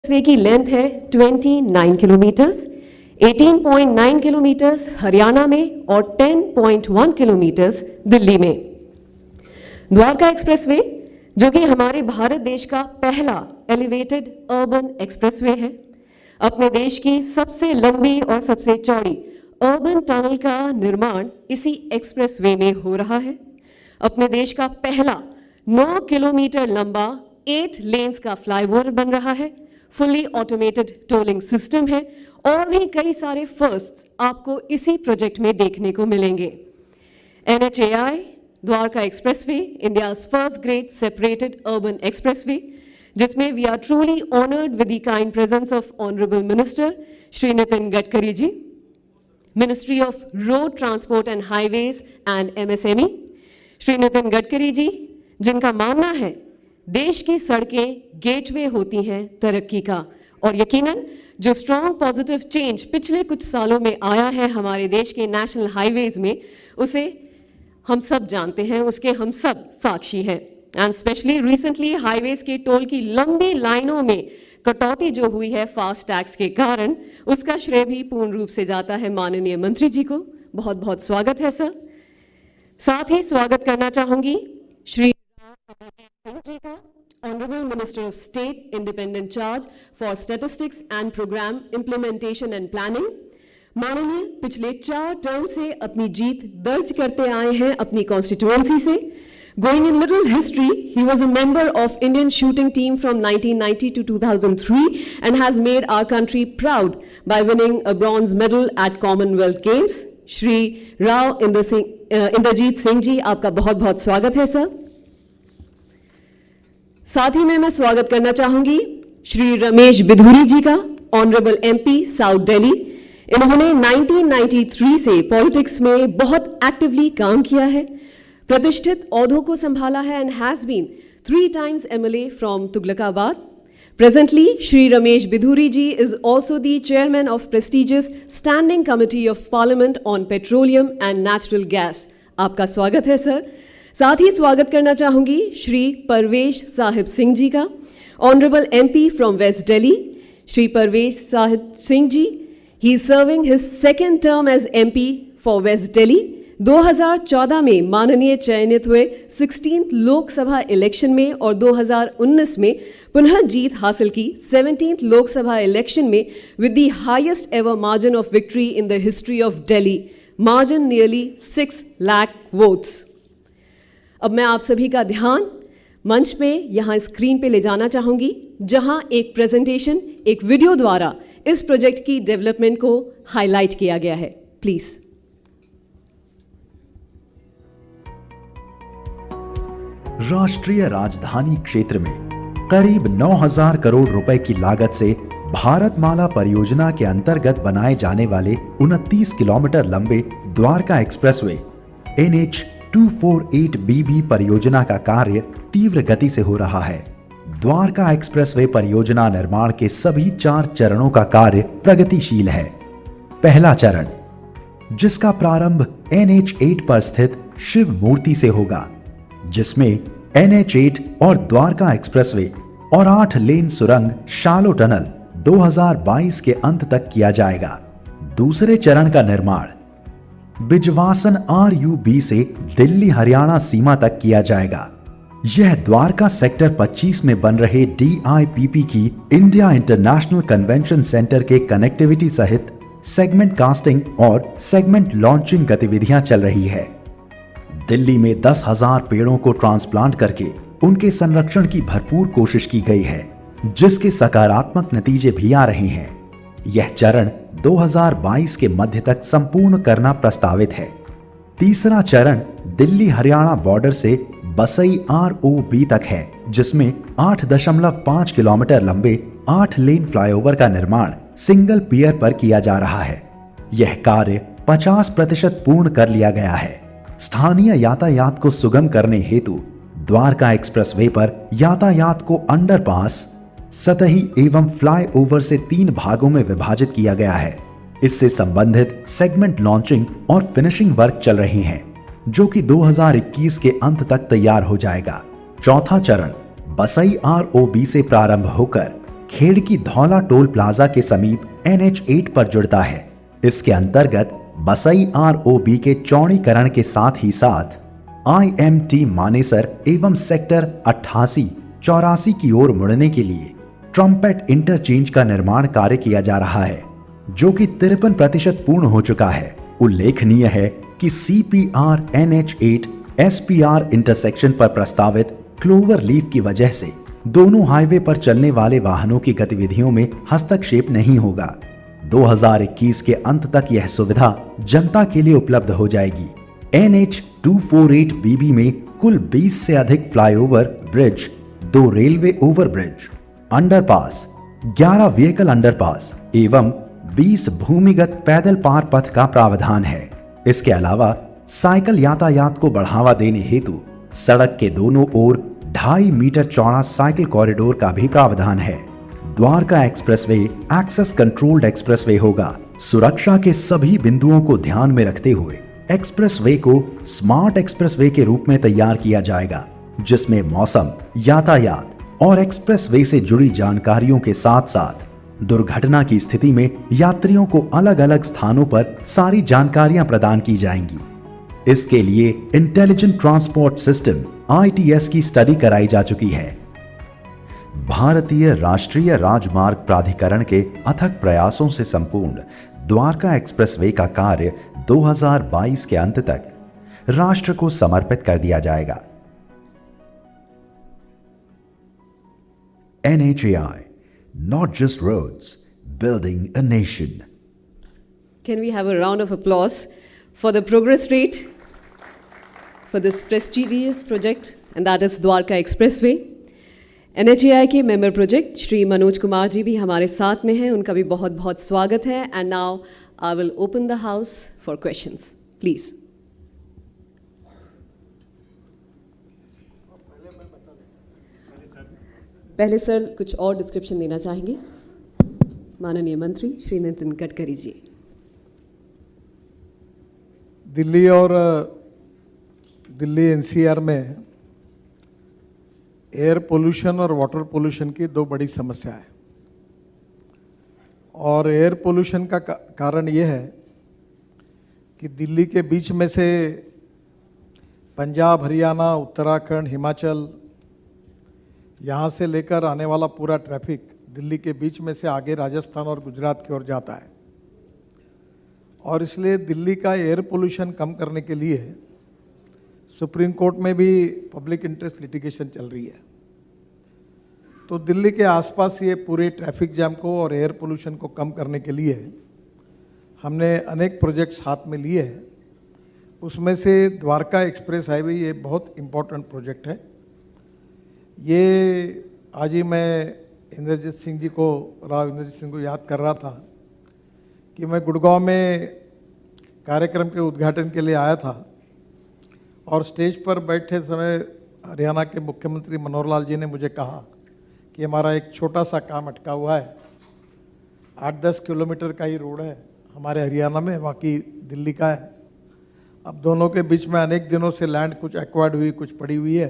वे की लेंथ है 29 kilometres, 18.9 kilometres Haryana में और 10.1 किलोमीटर्स दिल्ली में। द्वारका एक्सप्रेसवे जो कि हमारे भारत देश का पहला एलिवेटेड अर्बन एक्सप्रेसवे है, अपने देश की सबसे लंबी और सबसे चौड़ी अर्बन टनल का निर्माण इसी एक्सप्रेसवे में हो रहा है। अपने देश का पहला 9 किलोमीटर लंबा 8 लेन्स का फ्लाईओवर बन रहा है, फुली ऑटोमेटेड टोलिंग सिस्टम है और भी कई सारे फर्स्ट आपको इसी प्रोजेक्ट में देखने को मिलेंगे। NHAI Dwarka expressway, India's first grade separated urban expressway, जिसमें we are truly honoured with the kind presence of honourable minister Shri Nitin Gadkari ji, ministry of road transport and highways and MSME, Shri Nitin Gadkari ji जिनका मानना है देश की सड़कें गेटवे होती हैं तरक्की का, और यकीनन जो स्ट्रॉन्ग पॉजिटिव चेंज पिछले कुछ सालों में आया है हमारे देश के नेशनल हाईवेज में, उसे हम सब जानते हैं, उसके हम सब साक्षी हैं। एंड स्पेशली रिसेंटली हाईवेज के टोल की लंबी लाइनों में कटौती जो हुई है फास्ट टैक्स के कारण, उसका श्रेय भी पूर्ण रूप से जाता है माननीय मंत्री जी को। बहुत बहुत स्वागत है सर। साथ ही स्वागत करना चाहूंगी श्री सिंह जी का, honourable minister of state independent charge for statistics and programme implementation and planning. माननीय पिछले 4 टर्म से अपनी जीत दर्ज करते आए हैं अपनी कॉन्स्टिट्यूएंसी से। Going in little history, he was a member of Indian shooting team from 1990 to 2003 and has made our country proud by winning a bronze medal at Commonwealth Games. Shri Rao Inderjit Singh ji, आपका बहुत बहुत स्वागत है सर। साथ ही में मैं स्वागत करना चाहूंगी श्री रमेश बिधूरी जी का, ऑनरेबल MP साउथ दिल्ली। इन्होंने 1993 से पॉलिटिक्स में बहुत एक्टिवली काम किया है, प्रतिष्ठित ओहदों को संभाला है and has been 3 times MLA from Tughlakabad. Presently, Shri Ramesh Bidhuri ji is also the chairman of prestigious Standing Committee of Parliament on Petroleum and Natural Gas. आपका स्वागत है सर। साथ ही स्वागत करना चाहूंगी श्री परवेश साहिब सिंह जी का, honourable MP from west Delhi. Shri Parvesh Sahib Singh ji, he is serving his second term as MP for West Delhi। 2014 में माननीय चयनित हुए 16th लोकसभा इलेक्शन में और 2019 में पुनः जीत हासिल की 17th लोकसभा इलेक्शन में with the highest ever margin of victory in the history of Delhi, margin nearly 6 lakh votes. अब मैं आप सभी का ध्यान मंच में यहाँ स्क्रीन पे ले जाना चाहूंगी, जहां एक प्रेजेंटेशन एक वीडियो द्वारा इस प्रोजेक्ट की डेवलपमेंट को हाईलाइट किया गया है। प्लीज। राष्ट्रीय राजधानी क्षेत्र में करीब 9,000 करोड़ रुपए की लागत से भारतमाला परियोजना के अंतर्गत बनाए जाने वाले 29 किलोमीटर लंबे द्वारका एक्सप्रेसवे NH248BB परियोजना का कार्य तीव्र गति से हो रहा है। द्वारका एक्सप्रेसवे परियोजना निर्माण के सभी 4 चरणों का कार्य प्रगतिशील है। पहला चरण, जिसका प्रारंभ NH8 पर स्थित शिव मूर्ति से होगा, जिसमें NH8 और द्वारका एक्सप्रेसवे और 8 लेन सुरंग शालो टनल 2022 के अंत तक किया जाएगा। दूसरे चरण का निर्माण बिजवासन RUB से दिल्ली हरियाणा सीमा तक किया जाएगा। यह द्वारका सेक्टर 25 में बन रहे DIPP की इंडिया इंटरनेशनल कन्वेंशन सेंटर के कनेक्टिविटी सहित सेगमेंट कास्टिंग और सेगमेंट लॉन्चिंग गतिविधियां चल रही है। दिल्ली में 10,000 पेड़ों को ट्रांसप्लांट करके उनके संरक्षण की भरपूर कोशिश की गई है, जिसके सकारात्मक नतीजे भी आ रहे हैं। यह चरण 2022 के मध्य तक संपूर्ण करना प्रस्तावित है। तीसरा चरण दिल्ली हरियाणा बॉर्डर से बसई ROB तक है, जिसमें 8.5 किलोमीटर लंबे 8 लेन फ्लाईओवर का निर्माण सिंगल पियर पर किया जा रहा है। यह कार्य 50% पूर्ण कर लिया गया है। स्थानीय यातायात को सुगम करने हेतु द्वारका एक्सप्रेसवे पर यातायात को अंडरपास, सतही एवं फ्लाईओवर से 3 भागों में विभाजित किया गया है। इससे संबंधित सेगमेंट लॉन्चिंग और फिनिशिंग वर्क चल रहे हैं, जो कि 2021 के अंत तक तैयार हो जाएगा। चौथा चरण बसई ROB से प्रारंभ होकर खेड़की धौला टोल प्लाजा के समीप NH8 पर जुड़ता है। इसके अंतर्गत बसई ROB के चौड़ीकरण के साथ ही साथ IMT मानेसर एवं सेक्टर 88-84 की ओर मुड़ने के लिए ट्रम्पेट इंटरचेंज का निर्माण कार्य किया जा रहा है, जो कि 53% पूर्ण हो चुका है। उल्लेखनीय है कि CPR NH8 SPR इंटरसेक्शन पर प्रस्तावित क्लोवर लीफ की वजह से दोनों हाईवे पर चलने वाले वाहनों की गतिविधियों में हस्तक्षेप नहीं होगा। 2021 के अंत तक यह सुविधा जनता के लिए उपलब्ध हो जाएगी। NH248BB में कुल 20 से अधिक flyover bridge, 2 railway overbridge, underpass, 11 vehicle underpass एवं 20 भूमिगत पैदल पार पथ का प्रावधान है। इसके अलावा साइकिल यातायात को बढ़ावा देने हेतु सड़क के दोनों ओर 2.5 मीटर चौड़ा साइकिल कॉरिडोर का भी प्रावधान है। Dwarka expressway access controlled expressway होगा। सुरक्षा के सभी बिंदुओं को ध्यान में रखते हुए एक्सप्रेसवे को स्मार्ट एक्सप्रेसवे के रूप में तैयार किया जाएगा, जिसमें मौसम, यातायात और एक्सप्रेसवे से जुड़ी जानकारियों के साथ साथ दुर्घटना की स्थिति में यात्रियों को अलग अलग स्थानों पर सारी जानकारियां प्रदान की जाएंगी। इसके लिए इंटेलिजेंट ट्रांसपोर्ट सिस्टम ITS की स्टडी कराई जा चुकी है। भारतीय राष्ट्रीय राजमार्ग प्राधिकरण के अथक प्रयासों से संपूर्ण द्वारका एक्सप्रेसवे का कार्य 2022 के अंत तक राष्ट्र को समर्पित कर दिया जाएगा। NHAI, not just roads, building a nation. Can we have a round of applause for the progress rate for this prestigious project, and that is Dwarka Expressway. NHAI के मेंबर प्रोजेक्ट श्री मनोज कुमार जी भी हमारे साथ में हैं, उनका भी बहुत बहुत स्वागत है। And now I will open the house for questions, please. पहले सर कुछ और डिस्क्रिप्शन देना चाहेंगे? माननीय मंत्री श्री नितिन गडकरी जी। दिल्ली और दिल्ली NCR में एयर पोल्यूशन और वाटर पोल्यूशन की दो बड़ी समस्या है। और एयर पोल्यूशन का कारण ये है कि दिल्ली के बीच में से पंजाब, हरियाणा, उत्तराखंड, हिमाचल, यहाँ से लेकर आने वाला पूरा ट्रैफिक दिल्ली के बीच में से आगे राजस्थान और गुजरात की ओर जाता है। और इसलिए दिल्ली का एयर पोल्यूशन कम करने के लिए सुप्रीम कोर्ट में भी पब्लिक इंटरेस्ट लिटिगेशन चल रही है। तो दिल्ली के आसपास ये पूरे ट्रैफिक जैम को और एयर पोल्यूशन को कम करने के लिए हमने अनेक प्रोजेक्ट्स हाथ में लिए हैं। उसमें से द्वारका एक्सप्रेस हाईवे ये बहुत इम्पोर्टेंट प्रोजेक्ट है। ये आज ही मैं राव इंद्रजीत सिंह को याद कर रहा था कि मैं गुड़गांव में कार्यक्रम के उद्घाटन के लिए आया था और स्टेज पर बैठे समय हरियाणा के मुख्यमंत्री मनोहर लाल जी ने मुझे कहा कि हमारा एक छोटा सा काम अटका हुआ है, 8-10 किलोमीटर का ही रोड है हमारे हरियाणा में, बाकी दिल्ली का है। अब दोनों के बीच में अनेक दिनों से लैंड कुछ एक्वायर्ड हुई, कुछ पड़ी हुई है,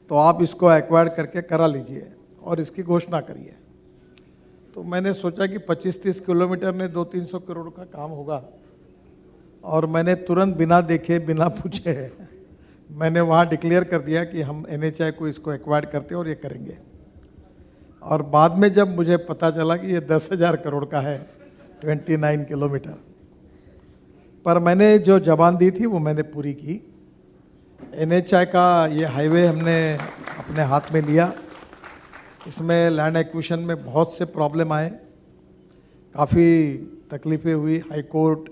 तो आप इसको एक्वायर्ड करके करा लीजिए और इसकी घोषणा करिए। तो मैंने सोचा कि 25-30 किलोमीटर में 200-300 करोड़ का काम होगा, और मैंने तुरंत बिना देखे बिना पूछे मैंने वहाँ डिक्लेयर कर दिया कि हम NHAI को इसको एक्वायर्ड करते और ये करेंगे। और बाद में जब मुझे पता चला कि ये 10,000 करोड़ का है, 29 किलोमीटर, पर मैंने जो जबान दी थी वो मैंने पूरी की। NHAI का ये हाईवे हमने अपने हाथ में लिया। इसमें लैंड एक्विजिशन में बहुत से प्रॉब्लम आए, काफ़ी तकलीफ़ें हुई, हाई कोर्ट,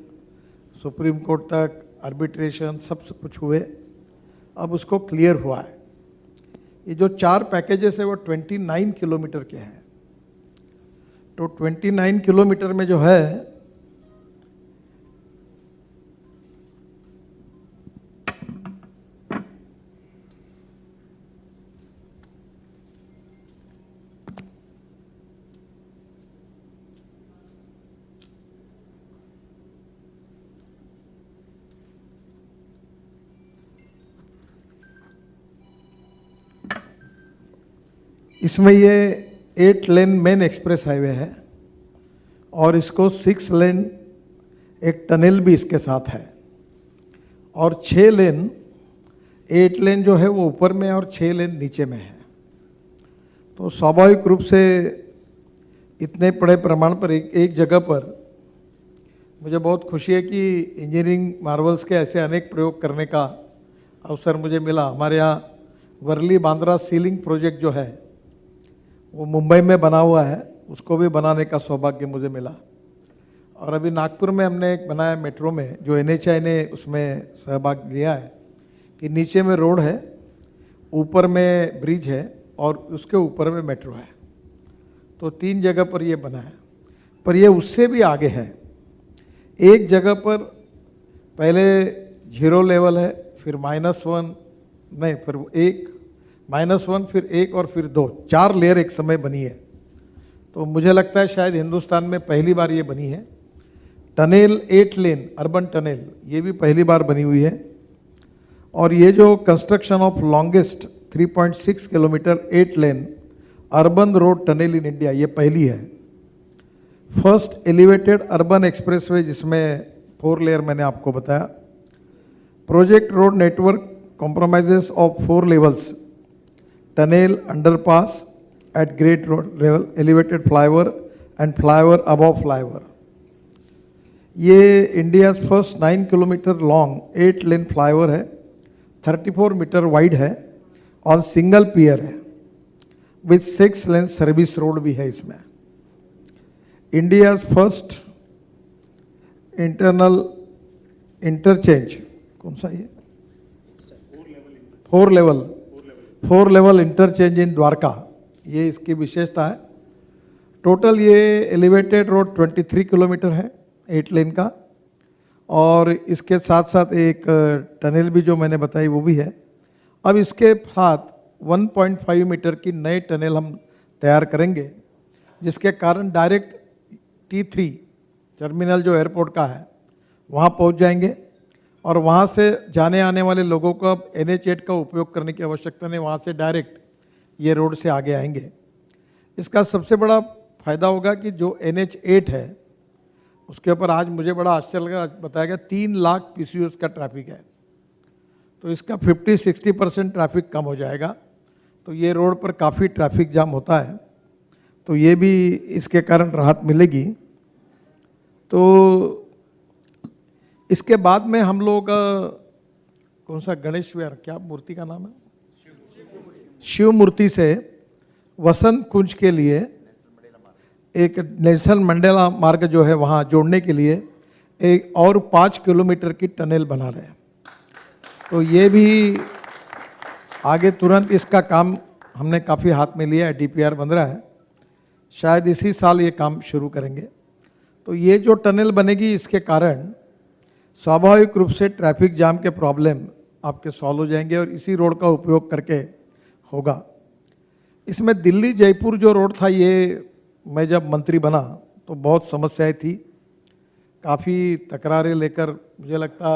सुप्रीम कोर्ट तक आर्बिट्रेशन सब कुछ हुए। अब उसको क्लियर हुआ है। ये जो 4 पैकेजेस है वो 29 किलोमीटर के हैं। तो 29 किलोमीटर में जो है इसमें ये 8 लेन मेन एक्सप्रेस हाईवे है और इसको 6 लेन एक टनल भी इसके साथ है और 6 लेन, 8 लेन जो है वो ऊपर में और 6 लेन नीचे में है। तो स्वाभाविक रूप से इतने बड़े प्रमाण पर एक जगह पर मुझे बहुत खुशी है कि इंजीनियरिंग मार्वल्स के ऐसे अनेक प्रयोग करने का अवसर मुझे मिला। हमारे यहाँ वर्ली बांद्रा सीलिंग प्रोजेक्ट जो है वो मुंबई में बना हुआ है, उसको भी बनाने का सौभाग्य मुझे मिला। और अभी नागपुर में हमने एक बनाया मेट्रो में, जो NHAI ने उसमें सहभाग लिया है, कि नीचे में रोड है, ऊपर में ब्रिज है और उसके ऊपर में मेट्रो है। तो 3 जगह पर ये बना है, पर ये उससे भी आगे है। एक जगह पर पहले 0 लेवल है, फिर -1 नहीं, फिर 1 -1 फिर 1 और फिर 2, 4 लेयर एक समय बनी है। तो मुझे लगता है शायद हिंदुस्तान में पहली बार ये बनी है। टनल 8 लेन अर्बन टनल, ये भी पहली बार बनी हुई है। और ये जो construction of longest 3.6 kilometre 8 lane urban road tunnel in India, ये पहली है। फर्स्ट एलिवेटेड अर्बन एक्सप्रेसवे जिसमें 4 लेयर मैंने आपको बताया। Project road network compromises of 4 levels: tunnel, underpass at grade road level, elevated flyover and flyover above flyover. ये India first 9 kilometre long 8 lane flyover है, 34 metre wide है और single पियर है with 6 lane service road भी है इसमें। India first internal interchange, कौन सा ये 4 लेवल इंटरचेंज इन द्वारका, ये इसकी विशेषता है। टोटल ये एलिवेटेड रोड 23 किलोमीटर है 8 लेन का, और इसके साथ साथ एक टनल भी जो मैंने बताई वो भी है। अब इसके साथ 1.5 मीटर की नई टनल हम तैयार करेंगे, जिसके कारण डायरेक्ट T3 टर्मिनल जो एयरपोर्ट का है वहाँ पहुँच जाएंगे और वहाँ से जाने आने वाले लोगों को अब NH8 का उपयोग करने की आवश्यकता नहीं, वहाँ से डायरेक्ट ये रोड से आगे आएंगे। इसका सबसे बड़ा फायदा होगा कि जो NH8 है उसके ऊपर आज मुझे बड़ा आश्चर्य लगा, बताया गया 3 लाख PCUs का ट्रैफिक है, तो इसका 50-60% ट्रैफिक कम हो जाएगा। तो ये रोड पर काफ़ी ट्रैफिक जाम होता है, तो ये भी इसके कारण राहत मिलेगी। तो इसके बाद में हम लोग कौन सा गणेश विहार, क्या मूर्ति का नाम है, शिव मूर्ति से वसंत कुंज के लिए एक नेल्सन मंडेला मार्ग जो है वहाँ जोड़ने के लिए एक और 5 किलोमीटर की टनल बना रहे हैं। तो ये भी आगे तुरंत इसका काम हमने काफ़ी हाथ में लिया है, DPR बन रहा है, शायद इसी साल ये काम शुरू करेंगे। तो ये जो टनल बनेगी इसके कारण स्वाभाविक रूप से ट्रैफिक जाम के प्रॉब्लम आपके सॉल्व हो जाएंगे और इसी रोड का उपयोग करके होगा। इसमें दिल्ली जयपुर जो रोड था, ये मैं जब मंत्री बना तो बहुत समस्याएं थी, काफ़ी तकरारें लेकर, मुझे लगता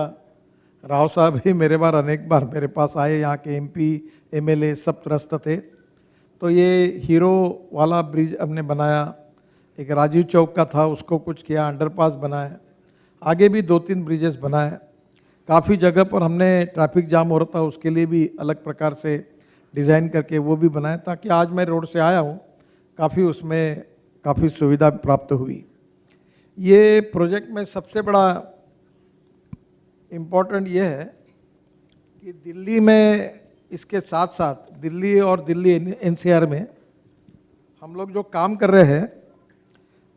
राव साहब भी अनेक बार मेरे पास आए, यहाँ के MP MLA सब त्रस्त थे। तो ये हीरो वाला ब्रिज हमने बनाया, एक राजीव चौक का था उसको कुछ किया, अंडरपास बनाया, आगे भी 2-3 ब्रिजेस बनाए। काफ़ी जगह पर हमने ट्रैफिक जाम हो रहा था उसके लिए भी अलग प्रकार से डिज़ाइन करके वो भी बनाया, ताकि आज मैं रोड से आया हूँ काफ़ी उसमें काफ़ी सुविधा प्राप्त हुई। ये प्रोजेक्ट में सबसे बड़ा इम्पोर्टेंट ये है कि दिल्ली में, इसके साथ साथ दिल्ली और दिल्ली NCR में हम लोग जो काम कर रहे हैं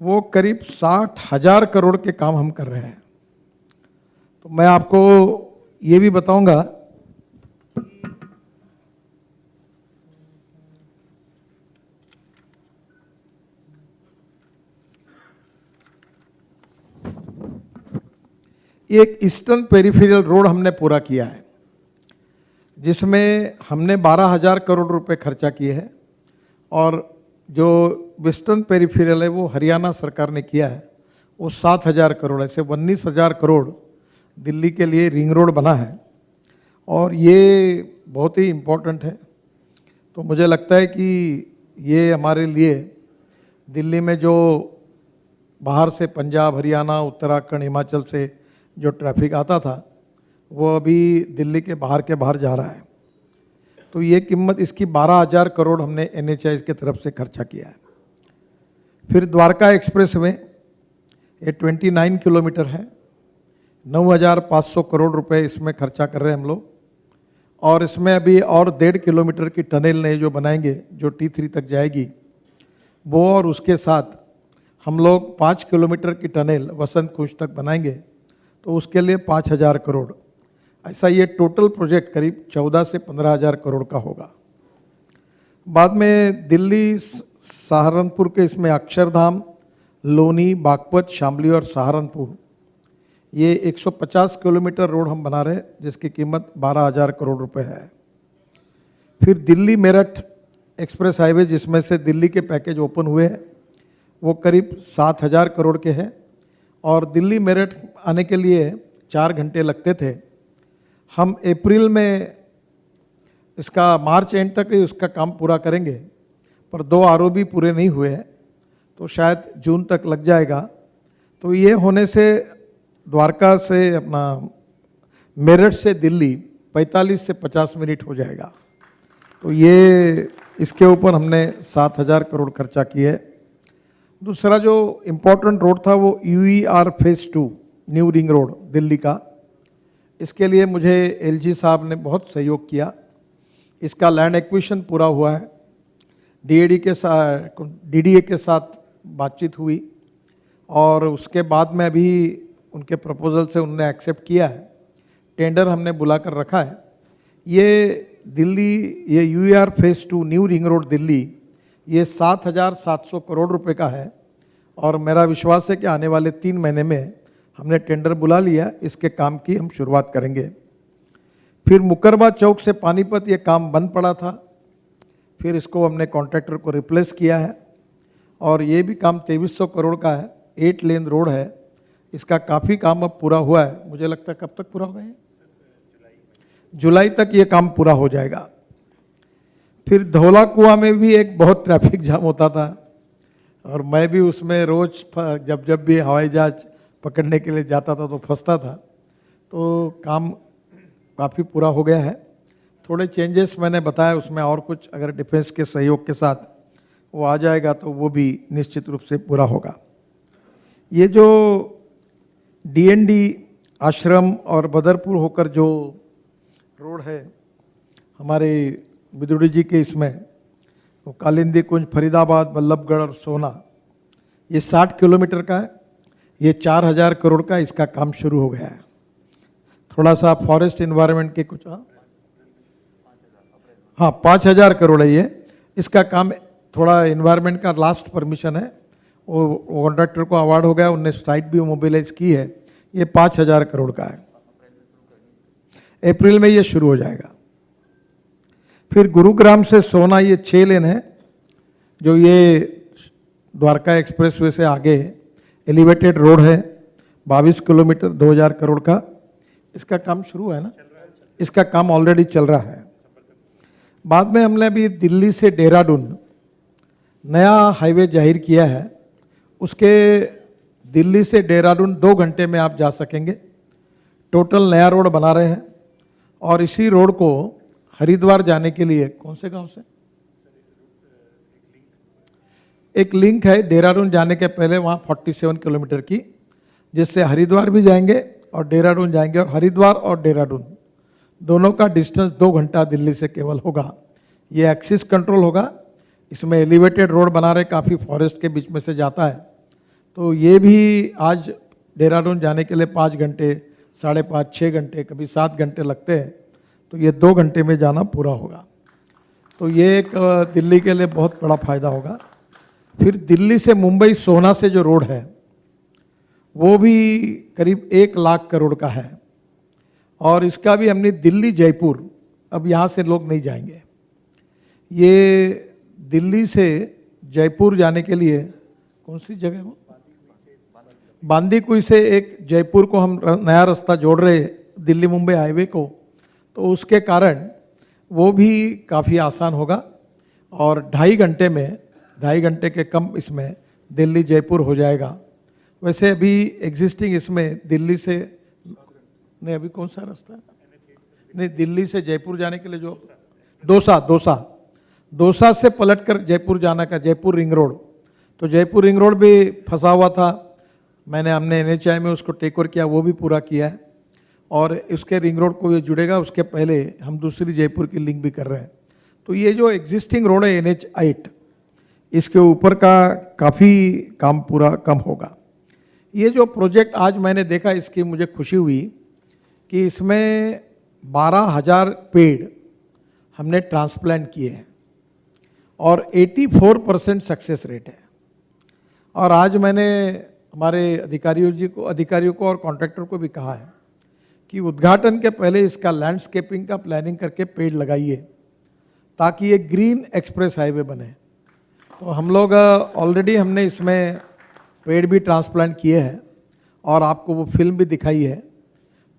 वो करीब 60,000 करोड़ के काम हम कर रहे हैं। तो मैं आपको ये भी बताऊंगा, एक ईस्टर्न पेरिफेरल रोड हमने पूरा किया है, जिसमें हमने 12,000 करोड़ रुपए खर्चा किए हैं, और जो वेस्टर्न पेरिफेरल है वो हरियाणा सरकार ने किया है, वो 7,000 करोड़, ऐसे 19,000 करोड़ दिल्ली के लिए रिंग रोड बना है, और ये बहुत ही इम्पोर्टेंट है। तो मुझे लगता है कि ये हमारे लिए दिल्ली में जो बाहर से पंजाब, हरियाणा, उत्तराखंड, हिमाचल से जो ट्रैफिक आता था वो अभी दिल्ली के बाहर जा रहा है। तो ये कीमत इसकी 12,000 करोड़ हमने NHAI की तरफ से खर्चा किया है। फिर द्वारका एक्सप्रेसवे, ये 29 किलोमीटर है, 9,500 करोड़ रुपए इसमें खर्चा कर रहे हैं हम लोग। और इसमें अभी और 1.5 किलोमीटर की टनल नई जो बनाएंगे जो T3 तक जाएगी वो, और उसके साथ हम लोग 5 किलोमीटर की टनल वसंत कुंज तक बनाएंगे, तो उसके लिए 5,000 करोड़। ऐसा ये टोटल प्रोजेक्ट करीब 14 से 15,000 करोड़ का होगा। बाद में दिल्ली सहारनपुर के इसमें अक्षरधाम, लोनी, बागपत, शामली और सहारनपुर, ये 150 किलोमीटर रोड हम बना रहे हैं जिसकी कीमत 12,000 करोड़ रुपए है। फिर दिल्ली मेरठ एक्सप्रेस हाईवे, जिसमें से दिल्ली के पैकेज ओपन हुए हैं, वो करीब 7,000 करोड़ के हैं। और दिल्ली मेरठ आने के लिए 4 घंटे लगते थे। हम अप्रैल में इसका मार्च एंड तक ही उसका काम पूरा करेंगे, पर 2 ROB पूरे नहीं हुए हैं, तो शायद जून तक लग जाएगा। तो ये होने से द्वारका से अपना मेरठ से दिल्ली 45 से 50 मिनट हो जाएगा। तो ये इसके ऊपर हमने 7,000 करोड़ खर्चा किए। दूसरा जो इम्पोर्टेंट रोड था वो UER phase 2 new ring road Delhi का। इसके लिए मुझे LG साहब ने बहुत सहयोग किया। इसका लैंड एक्विजिशन पूरा हुआ है, DDA के साथ बातचीत हुई, और उसके बाद में अभी उनके प्रपोजल से उन्होंने एक्सेप्ट किया है। टेंडर हमने बुलाकर रखा है। ये दिल्ली, ये UER phase 2 new ring road Delhi, ये 7,700 करोड़ रुपए का है। और मेरा विश्वास है कि आने वाले 3 महीने में हमने टेंडर बुला लिया, इसके काम की हम शुरुआत करेंगे। फिर मुकरबा चौक से पानीपत, ये काम बंद पड़ा था, फिर इसको हमने कॉन्ट्रैक्टर को रिप्लेस किया है, और ये भी काम 2300 करोड़ का है। 8 लेन रोड है, इसका काफ़ी काम अब पूरा हुआ है। मुझे लगता है कब तक पूरा होगा, जुलाई तक ये काम पूरा हो जाएगा। फिर धौला कुआं में भी एक बहुत ट्रैफिक जाम होता था, और मैं भी उसमें रोज जब भी हवाई जहाज पकड़ने के लिए जाता था तो फंसता था। तो काम काफ़ी पूरा हो गया है। थोड़े चेंजेस मैंने बताया उसमें, और कुछ अगर डिफेंस के सहयोग के साथ वो आ जाएगा तो वो भी निश्चित रूप से पूरा होगा। ये जो DND आश्रम और बदरपुर होकर जो रोड है हमारे विदुड़ी जी के, इसमें वो कालिंदी कुंज, फरीदाबाद, बल्लभगढ़ और सोना, ये 60 किलोमीटर का है। ये 4,000 करोड़ का इसका काम शुरू हो गया है। थोड़ा सा फॉरेस्ट एनवायरनमेंट के कुछ, हाँ 5,000 करोड़ है ये। इसका काम थोड़ा एनवायरनमेंट का लास्ट परमिशन है, वो कॉन्ट्रैक्टर को अवार्ड हो गया, उनने साइट भी मोबिलाइज की है। ये 5,000 करोड़ का है, अप्रैल में ये शुरू हो जाएगा। फिर गुरुग्राम से सोना, ये 6 लेन है, जो ये द्वारका एक्सप्रेसवे से आगे एलिवेटेड रोड है, 22 किलोमीटर, 2,000 करोड़ का। इसका काम शुरू है ना, इसका काम ऑलरेडी चल रहा है। बाद में हमने अभी दिल्ली से देहरादून नया हाईवे जाहिर किया है, उसके दिल्ली से देहरादून 2 घंटे में आप जा सकेंगे। टोटल नया रोड बना रहे हैं, और इसी रोड को हरिद्वार जाने के लिए, कौन से गांव से एक लिंक है देहरादून जाने के पहले, वहाँ 47 किलोमीटर की, जिससे हरिद्वार भी जाएंगे और देहरादून जाएंगे। और हरिद्वार और देहरादून दोनों का डिस्टेंस 2 घंटा दिल्ली से केवल होगा। ये एक्सिस कंट्रोल होगा। इसमें एलिवेटेड रोड बना रहे, काफ़ी फॉरेस्ट के बीच में से जाता है। तो ये भी आज देहरादून जाने के लिए 5 घंटे, 5.5, 6 घंटे, कभी 7 घंटे लगते हैं। तो ये 2 घंटे में जाना पूरा होगा। तो ये एक दिल्ली के लिए बहुत बड़ा फायदा होगा। फिर दिल्ली से मुंबई सोहना से जो रोड है वो भी करीब 1 लाख करोड़ का है, और इसका भी हमने दिल्ली जयपुर, अब यहाँ से लोग नहीं जाएंगे। ये दिल्ली से जयपुर जाने के लिए कौन सी जगह हो, बांदीकुई से एक जयपुर को हम नया रास्ता जोड़ रहे हैं दिल्ली मुंबई हाईवे को, तो उसके कारण वो भी काफ़ी आसान होगा। और 2.5 घंटे में 2.5 घंटे के कम इसमें दिल्ली जयपुर हो जाएगा। वैसे अभी एग्जिस्टिंग इसमें दिल्ली से नहीं, अभी कौन सा रास्ता है, नहीं दिल्ली से जयपुर जाने के लिए जो दौसा से पलटकर जयपुर जाना का जयपुर रिंग रोड, तो जयपुर रिंग रोड भी फंसा हुआ था। हमने NHAI में उसको टेक ओवर किया, वो भी पूरा किया है। और उसके रिंग रोड को ये जुड़ेगा, उसके पहले हम दूसरी जयपुर की लिंक भी कर रहे हैं। तो ये जो एग्जिस्टिंग रोड है NH8, इसके ऊपर का काफ़ी काम पूरा कम होगा। ये जो प्रोजेक्ट आज मैंने देखा, इसकी मुझे खुशी हुई कि इसमें 12,000 पेड़ हमने ट्रांसप्लांट किए हैं और 84% सक्सेस रेट है। और आज मैंने हमारे अधिकारियों को और कॉन्ट्रैक्टर को भी कहा है कि उद्घाटन के पहले इसका लैंडस्केपिंग का प्लानिंग करके पेड़ लगाइए ताकि ये ग्रीन एक्सप्रेस हाईवे बने। तो हम लोग ऑलरेडी हमने इसमें पेड़ भी ट्रांसप्लांट किए हैं और आपको वो फिल्म भी दिखाई है।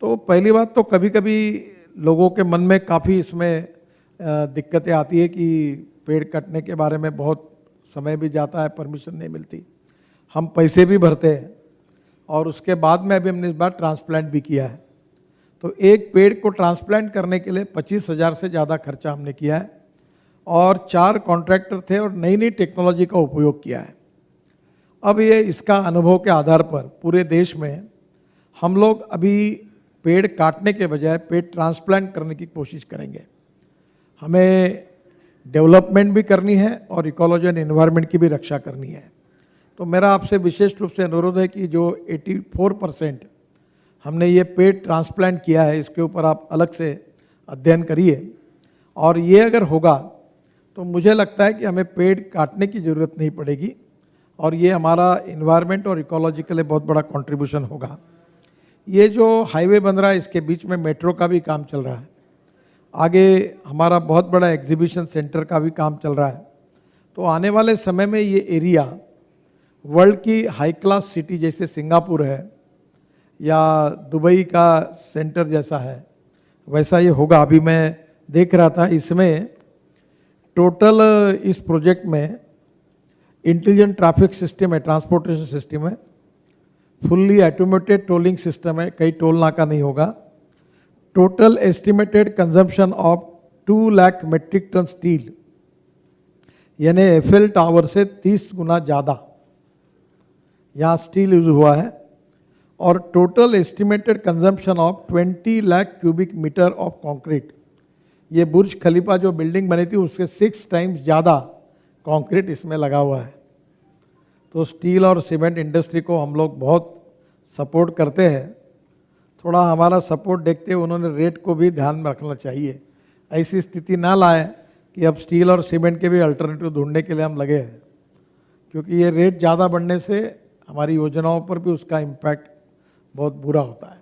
तो पहली बात तो कभी कभी लोगों के मन में काफ़ी इसमें दिक्कतें आती है कि पेड़ कटने के बारे में बहुत समय भी जाता है, परमिशन नहीं मिलती, हम पैसे भी भरते हैं और उसके बाद में अभी हमने इस बार ट्रांसप्लांट भी किया है। तो एक पेड़ को ट्रांसप्लांट करने के लिए 25,000 से ज़्यादा खर्चा हमने किया है और 4 कॉन्ट्रैक्टर थे और नई नई टेक्नोलॉजी का उपयोग किया है। अब ये इसका अनुभव के आधार पर पूरे देश में हम लोग अभी पेड़ काटने के बजाय पेड़ ट्रांसप्लांट करने की कोशिश करेंगे। हमें डेवलपमेंट भी करनी है और इकोलॉजी एंड एनवायरनमेंट की भी रक्षा करनी है। तो मेरा आपसे विशेष रूप से अनुरोध है कि जो 84% हमने ये पेड़ ट्रांसप्लांट किया है, इसके ऊपर आप अलग से अध्ययन करिए। और ये अगर होगा तो मुझे लगता है कि हमें पेड़ काटने की ज़रूरत नहीं पड़ेगी और ये हमारा इन्वायरमेंट और इकोलॉजी के लिए बहुत बड़ा कंट्रीब्यूशन होगा। ये जो हाईवे बन रहा है, इसके बीच में मेट्रो का भी काम चल रहा है, आगे हमारा बहुत बड़ा एग्जीबिशन सेंटर का भी काम चल रहा है। तो आने वाले समय में ये एरिया वर्ल्ड की हाई क्लास सिटी जैसे सिंगापुर है या दुबई का सेंटर जैसा है, वैसा ये होगा। अभी मैं देख रहा था, इसमें टोटल इस प्रोजेक्ट में इंटेलिजेंट ट्रैफिक सिस्टम है, ट्रांसपोर्टेशन सिस्टम है, फुल्ली ऑटोमेटेड टोलिंग सिस्टम है, कहीं टोल नाका नहीं होगा। Total estimated consumption of 2 lakh metric tonne steel, यानी एफएल टावर से 30 गुना ज़्यादा यहाँ स्टील यूज हुआ है। और total estimated consumption of 20 lakh cubic metre of concrete, ये बुर्ज खलीफा जो बिल्डिंग बनी थी उससे 6 टाइम्स ज़्यादा कंक्रीट इसमें लगा हुआ है। तो स्टील और सीमेंट इंडस्ट्री को हम लोग बहुत सपोर्ट करते हैं। थोड़ा हमारा सपोर्ट देखते हुए उन्होंने रेट को भी ध्यान में रखना चाहिए। ऐसी स्थिति ना लाए कि अब स्टील और सीमेंट के भी अल्टरनेटिव ढूंढने के लिए हम लगे हैं, क्योंकि ये रेट ज़्यादा बढ़ने से हमारी योजनाओं पर भी उसका इम्पैक्ट बहुत बुरा होता है।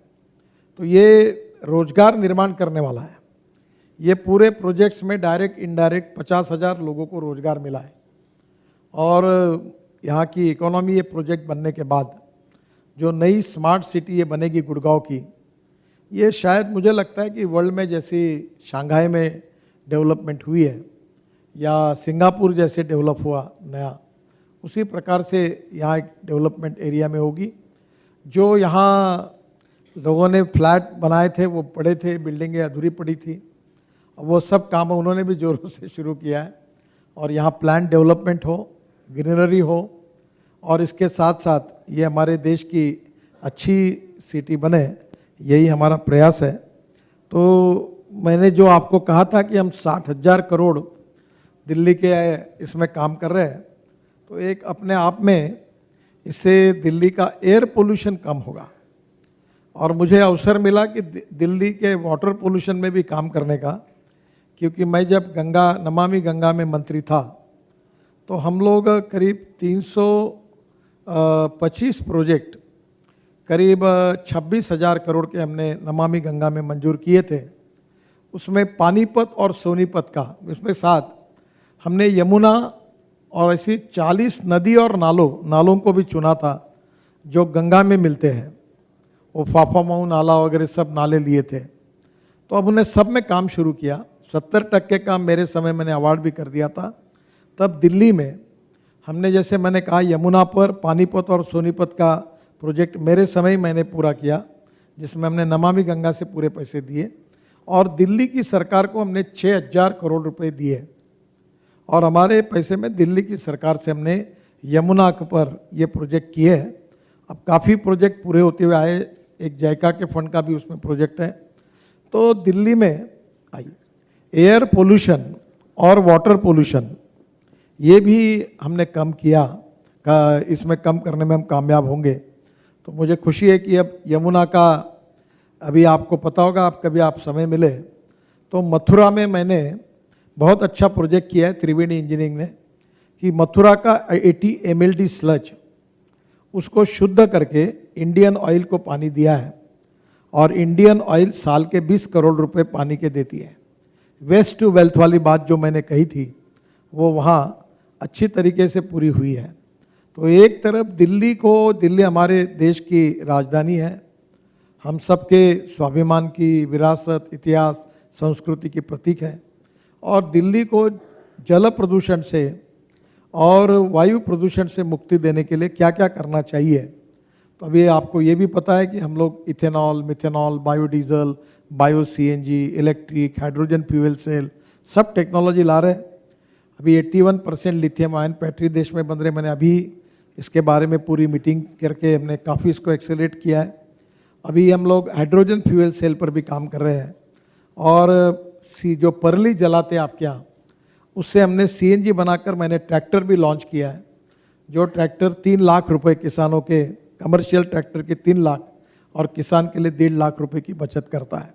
तो ये रोजगार निर्माण करने वाला है। ये पूरे प्रोजेक्ट्स में डायरेक्ट इनडायरेक्ट 50,000 लोगों को रोजगार मिला है। और यहाँ की इकोनॉमी ये प्रोजेक्ट बनने के बाद जो नई स्मार्ट सिटी ये बनेगी गुड़गांव की, ये शायद मुझे लगता है कि वर्ल्ड में जैसी शंघाई में डेवलपमेंट हुई है या सिंगापुर जैसे डेवलप हुआ नया, उसी प्रकार से यहाँ एक डेवलपमेंट एरिया में होगी। जो यहाँ लोगों ने फ्लैट बनाए थे वो पड़े थे, बिल्डिंगें अधूरी पड़ी थी, वो सब काम उन्होंने भी जोरों से शुरू किया है। और यहाँ प्लान डेवलपमेंट हो, ग्रीनरी हो और इसके साथ साथ ये हमारे देश की अच्छी सिटी बने, यही हमारा प्रयास है। तो मैंने जो आपको कहा था कि हम 60,000 करोड़ दिल्ली के इसमें काम कर रहे हैं, तो एक अपने आप में इससे दिल्ली का एयर पोल्यूशन कम होगा। और मुझे अवसर मिला कि दिल्ली के वाटर पोल्यूशन में भी काम करने का, क्योंकि मैं जब नमामि गंगा में मंत्री था तो हम लोग करीब 325 प्रोजेक्ट करीब 26,000 करोड़ के हमने नमामि गंगा में मंजूर किए थे। उसमें पानीपत और सोनीपत का, इसमें साथ हमने यमुना और ऐसी 40 नदी और नालों को भी चुना था जो गंगा में मिलते हैं। वो फाफामऊ नाला वगैरह सब नाले लिए थे। तो अब उन्हें सब में काम शुरू किया। 70% काम मेरे समय मैंने अवार्ड भी कर दिया था। तब दिल्ली में हमने जैसे मैंने कहा यमुना पर पानीपत और सोनीपत का प्रोजेक्ट मेरे समय ही मैंने पूरा किया, जिसमें हमने नमामि गंगा से पूरे पैसे दिए और दिल्ली की सरकार को हमने 6,000 करोड़ रुपए दिए और हमारे पैसे में दिल्ली की सरकार से हमने यमुना पर ये प्रोजेक्ट किए हैं। अब काफ़ी प्रोजेक्ट पूरे होते हुए आए, एक जायका के फंड का भी उसमें प्रोजेक्ट है। तो दिल्ली में एयर पोल्यूशन और वाटर पोल्यूशन ये भी हमने कम किया, इसमें कम करने में हम कामयाब होंगे। तो मुझे खुशी है कि अब यमुना का, अभी आपको पता होगा, आप कभी आप समय मिले तो मथुरा में मैंने बहुत अच्छा प्रोजेक्ट किया है त्रिवेणी इंजीनियरिंग ने, कि मथुरा का 80 mld स्लज उसको शुद्ध करके इंडियन ऑयल को पानी दिया है और इंडियन ऑयल साल के 20 करोड़ रुपए पानी के देती है। वेस्ट टू वेल्थ वाली बात जो मैंने कही थी वो वहाँ अच्छी तरीके से पूरी हुई है। तो एक तरफ दिल्ली हमारे देश की राजधानी है, हम सबके स्वाभिमान की, विरासत, इतिहास, संस्कृति की प्रतीक है और दिल्ली को जल प्रदूषण से और वायु प्रदूषण से मुक्ति देने के लिए क्या क्या करना चाहिए। तो अभी आपको ये भी पता है कि हम लोग ethanol, methanol, biodiesel, bio CNG, electric, hydrogen fuel cell सब टेक्नोलॉजी ला रहे हैं। अभी 81% लिथियम आयन बैटरी देश में बन रहे। मैंने अभी इसके बारे में पूरी मीटिंग करके हमने काफ़ी इसको एक्सेलरेट किया है। अभी हम लोग हाइड्रोजन फ्यूल सेल पर भी काम कर रहे हैं और जो परली जलाते हैं आपके यहाँ, उससे हमने सीएनजी बनाकर मैंने ट्रैक्टर भी लॉन्च किया है, जो ट्रैक्टर 3 लाख रुपए किसानों के, कमर्शियल ट्रैक्टर के 3 लाख और किसान के लिए 1.5 लाख रुपए की बचत करता है।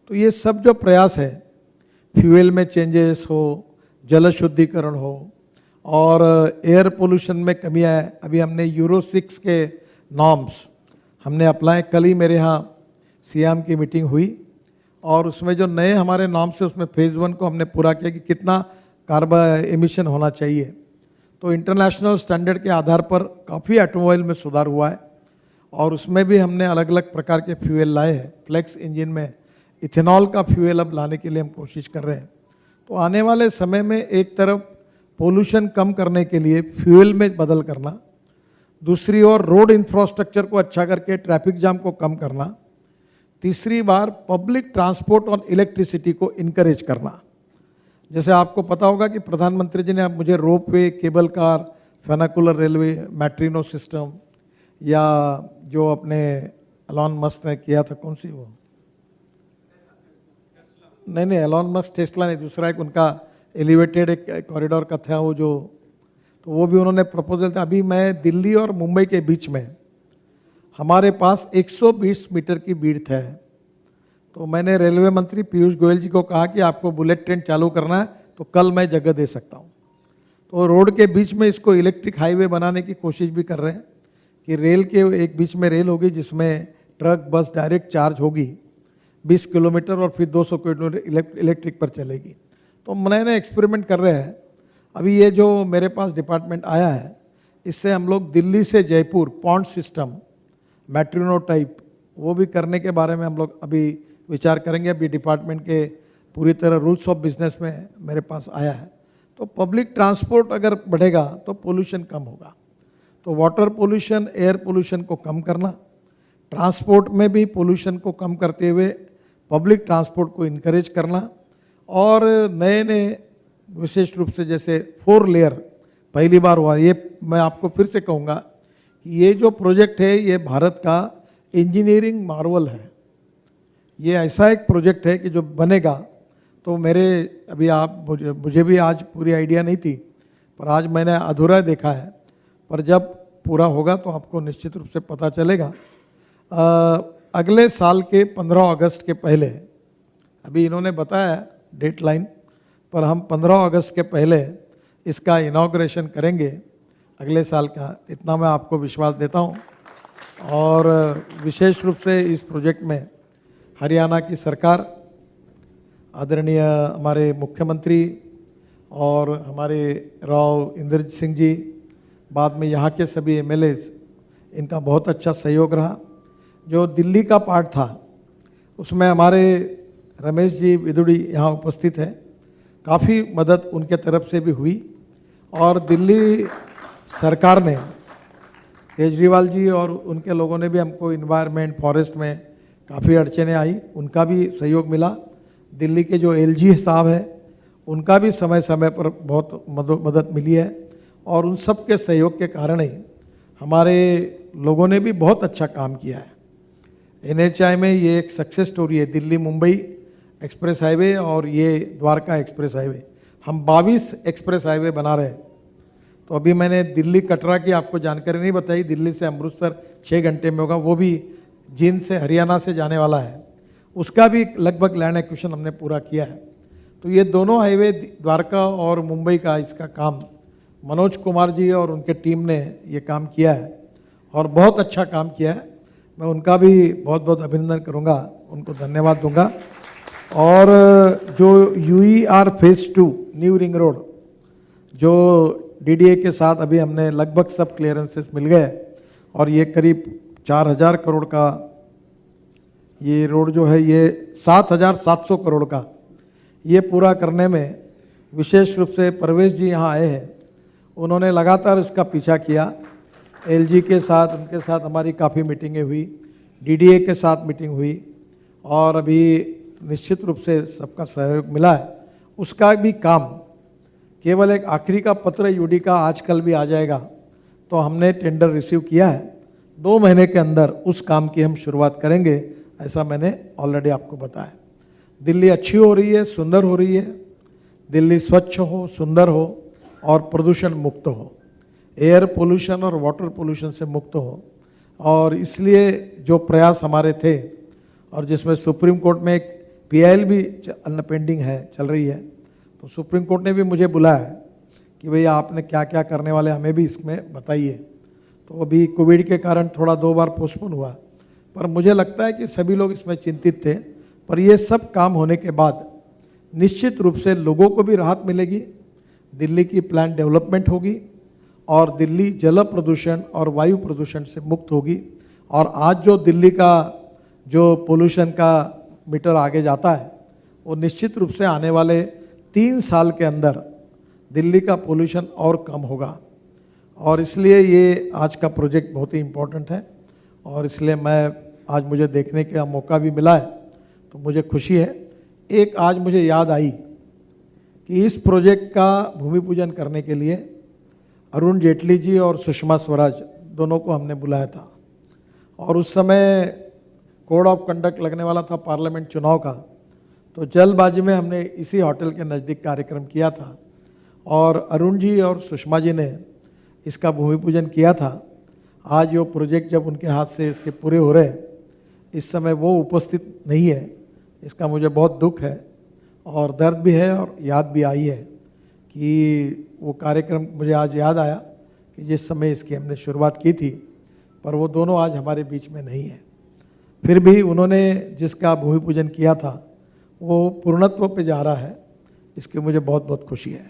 तो ये सब जो प्रयास है, फ्यूल में चेंजेस हो, जल शुद्धिकरण हो और एयर पोल्यूशन में कमी आए। अभी हमने यूरो 6 के नॉर्म्स हमने अप्लाई, कल ही मेरे यहाँ सीएम की मीटिंग हुई और उसमें जो नए हमारे नॉर्म्स है उसमें फेज़ 1 को हमने पूरा किया कि कितना कार्बन एमिशन होना चाहिए। तो इंटरनेशनल स्टैंडर्ड के आधार पर काफ़ी ऑटोमोबाइल में सुधार हुआ है और उसमें भी हमने अलग अलग प्रकार के फ्यूल लाए हैं। फ्लेक्स इंजन में इथेनॉल का फ्यूल अब लाने के लिए हम कोशिश कर रहे हैं। तो आने वाले समय में एक तरफ पोल्यूशन कम करने के लिए फ्यूल में बदल करना, दूसरी ओर रोड इंफ्रास्ट्रक्चर को अच्छा करके ट्रैफिक जाम को कम करना, तीसरी बार पब्लिक ट्रांसपोर्ट और इलेक्ट्रिसिटी को इनकरेज करना। जैसे आपको पता होगा कि प्रधानमंत्री जी ने अब मुझे रोप वे, केबल कार, फेनाकुलर रेलवे, मैट्रिनो सिस्टम, या जो अपने एलॉन मस्क ने किया था, कौन सी वो, नहीं एलॉन मस्क टेस्ला नहीं, दूसरा एक उनका एलिवेटेड एक कॉरिडोर का था वो, जो तो वो भी उन्होंने प्रपोजल था। अभी मैं दिल्ली और मुंबई के बीच में हमारे पास 120 मीटर की विड्थ है। तो मैंने रेलवे मंत्री पीयूष गोयल जी को कहा कि आपको बुलेट ट्रेन चालू करना है तो कल मैं जगह दे सकता हूँ। तो रोड के बीच में इसको इलेक्ट्रिक हाईवे बनाने की कोशिश भी कर रहे हैं कि रेल के एक बीच में रेल होगी जिसमें ट्रक, बस डायरेक्ट चार्ज होगी 20 किलोमीटर और फिर 200 किलोमीटर इलेक्ट्रिक पर चलेगी। तो नए नए एक्सपेरिमेंट कर रहे हैं। अभी ये जो मेरे पास डिपार्टमेंट आया है, इससे हम लोग दिल्ली से जयपुर पॉन्ड सिस्टम, मैट्रिनो टाइप, वो भी करने के बारे में हम लोग अभी विचार करेंगे। अभी डिपार्टमेंट के पूरी तरह रूल्स ऑफ बिजनेस में मेरे पास आया है। तो पब्लिक ट्रांसपोर्ट अगर बढ़ेगा तो पोल्यूशन कम होगा। तो वाटर पोल्यूशन, एयर पोल्यूशन को कम करना, ट्रांसपोर्ट में भी पोल्यूशन को कम करते हुए पब्लिक ट्रांसपोर्ट को इनकरेज करना और नए नए विशेष रूप से जैसे 4 लेयर पहली बार हुआ। ये मैं आपको फिर से कहूँगा कि ये जो प्रोजेक्ट है ये भारत का इंजीनियरिंग मार्वल है। ये ऐसा एक प्रोजेक्ट है कि जो बनेगा तो मेरे, अभी आप मुझे भी आज पूरी आइडिया नहीं थी, पर आज मैंने अधूरा देखा है, पर जब पूरा होगा तो आपको निश्चित रूप से पता चलेगा। अगले साल के 15 अगस्त के पहले, अभी इन्होंने बताया डेट लाइन, पर हम 15 अगस्त के पहले इसका इनॉग्रेशन करेंगे अगले साल का, इतना मैं आपको विश्वास देता हूँ। और विशेष रूप से इस प्रोजेक्ट में हरियाणा की सरकार, आदरणीय हमारे मुख्यमंत्री और हमारे राव इंद्रजीत सिंह जी, बाद में यहाँ के सभी एमएलएज, इनका बहुत अच्छा सहयोग रहा। जो दिल्ली का पार्ट था उसमें हमारे रमेश जी विदुड़ी यहाँ उपस्थित हैं, काफ़ी मदद उनके तरफ से भी हुई और दिल्ली सरकार ने, केजरीवाल जी और उनके लोगों ने भी हमको इन्वायरमेंट फॉरेस्ट में काफ़ी अड़चने आई, उनका भी सहयोग मिला। दिल्ली के जो एलजी साहब है उनका भी समय समय पर बहुत मदद मिली है और उन सब के सहयोग के कारण ही हमारे लोगों ने भी बहुत अच्छा काम किया है। एनएचआई में ये एक सक्सेस स्टोरी है, दिल्ली मुंबई एक्सप्रेस हाईवे और ये द्वारका एक्सप्रेस हाईवे, हम 22 एक्सप्रेस हाईवे बना रहे हैं। तो अभी मैंने दिल्ली कटरा की आपको जानकारी नहीं बताई, दिल्ली से अमृतसर 6 घंटे में होगा, वो भी जींद से हरियाणा से जाने वाला है, उसका भी लगभग लैंड एक्विजिशन हमने पूरा किया है। तो ये दोनों हाईवे द्वारका और मुंबई का इसका काम मनोज कुमार जी और उनके टीम ने ये काम किया है और बहुत अच्छा काम किया है। मैं उनका भी बहुत बहुत अभिनंदन करूंगा, उनको धन्यवाद दूंगा। और जो यूईआर फेज 2 न्यू रिंग रोड जो डीडीए के साथ अभी हमने लगभग सब क्लियरेंसेस मिल गए और ये करीब 4000 करोड़ का ये रोड जो है, ये 7700 करोड़ का ये पूरा करने में विशेष रूप से परवेश जी यहाँ आए हैं, उन्होंने लगातार इसका पीछा किया। एलजी के साथ, उनके साथ हमारी काफ़ी मीटिंगें हुई, डीडीए के साथ मीटिंग हुई और अभी निश्चित रूप से सबका सहयोग मिला है। उसका भी काम केवल एक आखिरी का पत्र यूडी का आजकल भी आ जाएगा, तो हमने टेंडर रिसीव किया है, 2 महीने के अंदर उस काम की हम शुरुआत करेंगे, ऐसा मैंने ऑलरेडी आपको बताया। दिल्ली अच्छी हो रही है, सुंदर हो रही है, दिल्ली स्वच्छ हो, सुंदर हो और प्रदूषण मुक्त हो, एयर पोल्यूशन और वाटर पोल्यूशन से मुक्त हो। और इसलिए जो प्रयास हमारे थे और जिसमें सुप्रीम कोर्ट में एक पीआईएल भी पेंडिंग है, चल रही है, तो सुप्रीम कोर्ट ने भी मुझे बुलाया है कि भैया आपने क्या क्या करने वाले हमें भी इसमें बताइए। तो अभी कोविड के कारण थोड़ा 2 बार पोस्टपोन हुआ, पर मुझे लगता है कि सभी लोग इसमें चिंतित थे। पर ये सब काम होने के बाद निश्चित रूप से लोगों को भी राहत मिलेगी, दिल्ली की प्लान डेवलपमेंट होगी और दिल्ली जल प्रदूषण और वायु प्रदूषण से मुक्त होगी। और आज जो दिल्ली का जो पोल्यूशन का मीटर आगे जाता है, वो निश्चित रूप से आने वाले 3 साल के अंदर दिल्ली का पोल्यूशन और कम होगा। और इसलिए ये आज का प्रोजेक्ट बहुत ही इम्पोर्टेंट है और इसलिए मैं आज मुझे देखने का मौका भी मिला है, तो मुझे खुशी है। एक आज मुझे याद आई कि इस प्रोजेक्ट का भूमि पूजन करने के लिए अरुण जेटली जी और सुषमा स्वराज दोनों को हमने बुलाया था और उस समय कोड ऑफ कंडक्ट लगने वाला था पार्लियामेंट चुनाव का, तो जल्दबाजी में हमने इसी होटल के नज़दीक कार्यक्रम किया था और अरुण जी और सुषमा जी ने इसका भूमि पूजन किया था। आज वो प्रोजेक्ट जब उनके हाथ से इसके पूरे हो रहे हैं, इस समय वो उपस्थित नहीं है, इसका मुझे बहुत दुख है और दर्द भी है और याद भी आई है कि वो कार्यक्रम मुझे आज याद आया कि जिस समय इसकी हमने शुरुआत की थी, पर वो दोनों आज हमारे बीच में नहीं है। फिर भी उन्होंने जिसका भूमि पूजन किया था वो पूर्णत्व पे जा रहा है, इसकी मुझे बहुत बहुत खुशी है।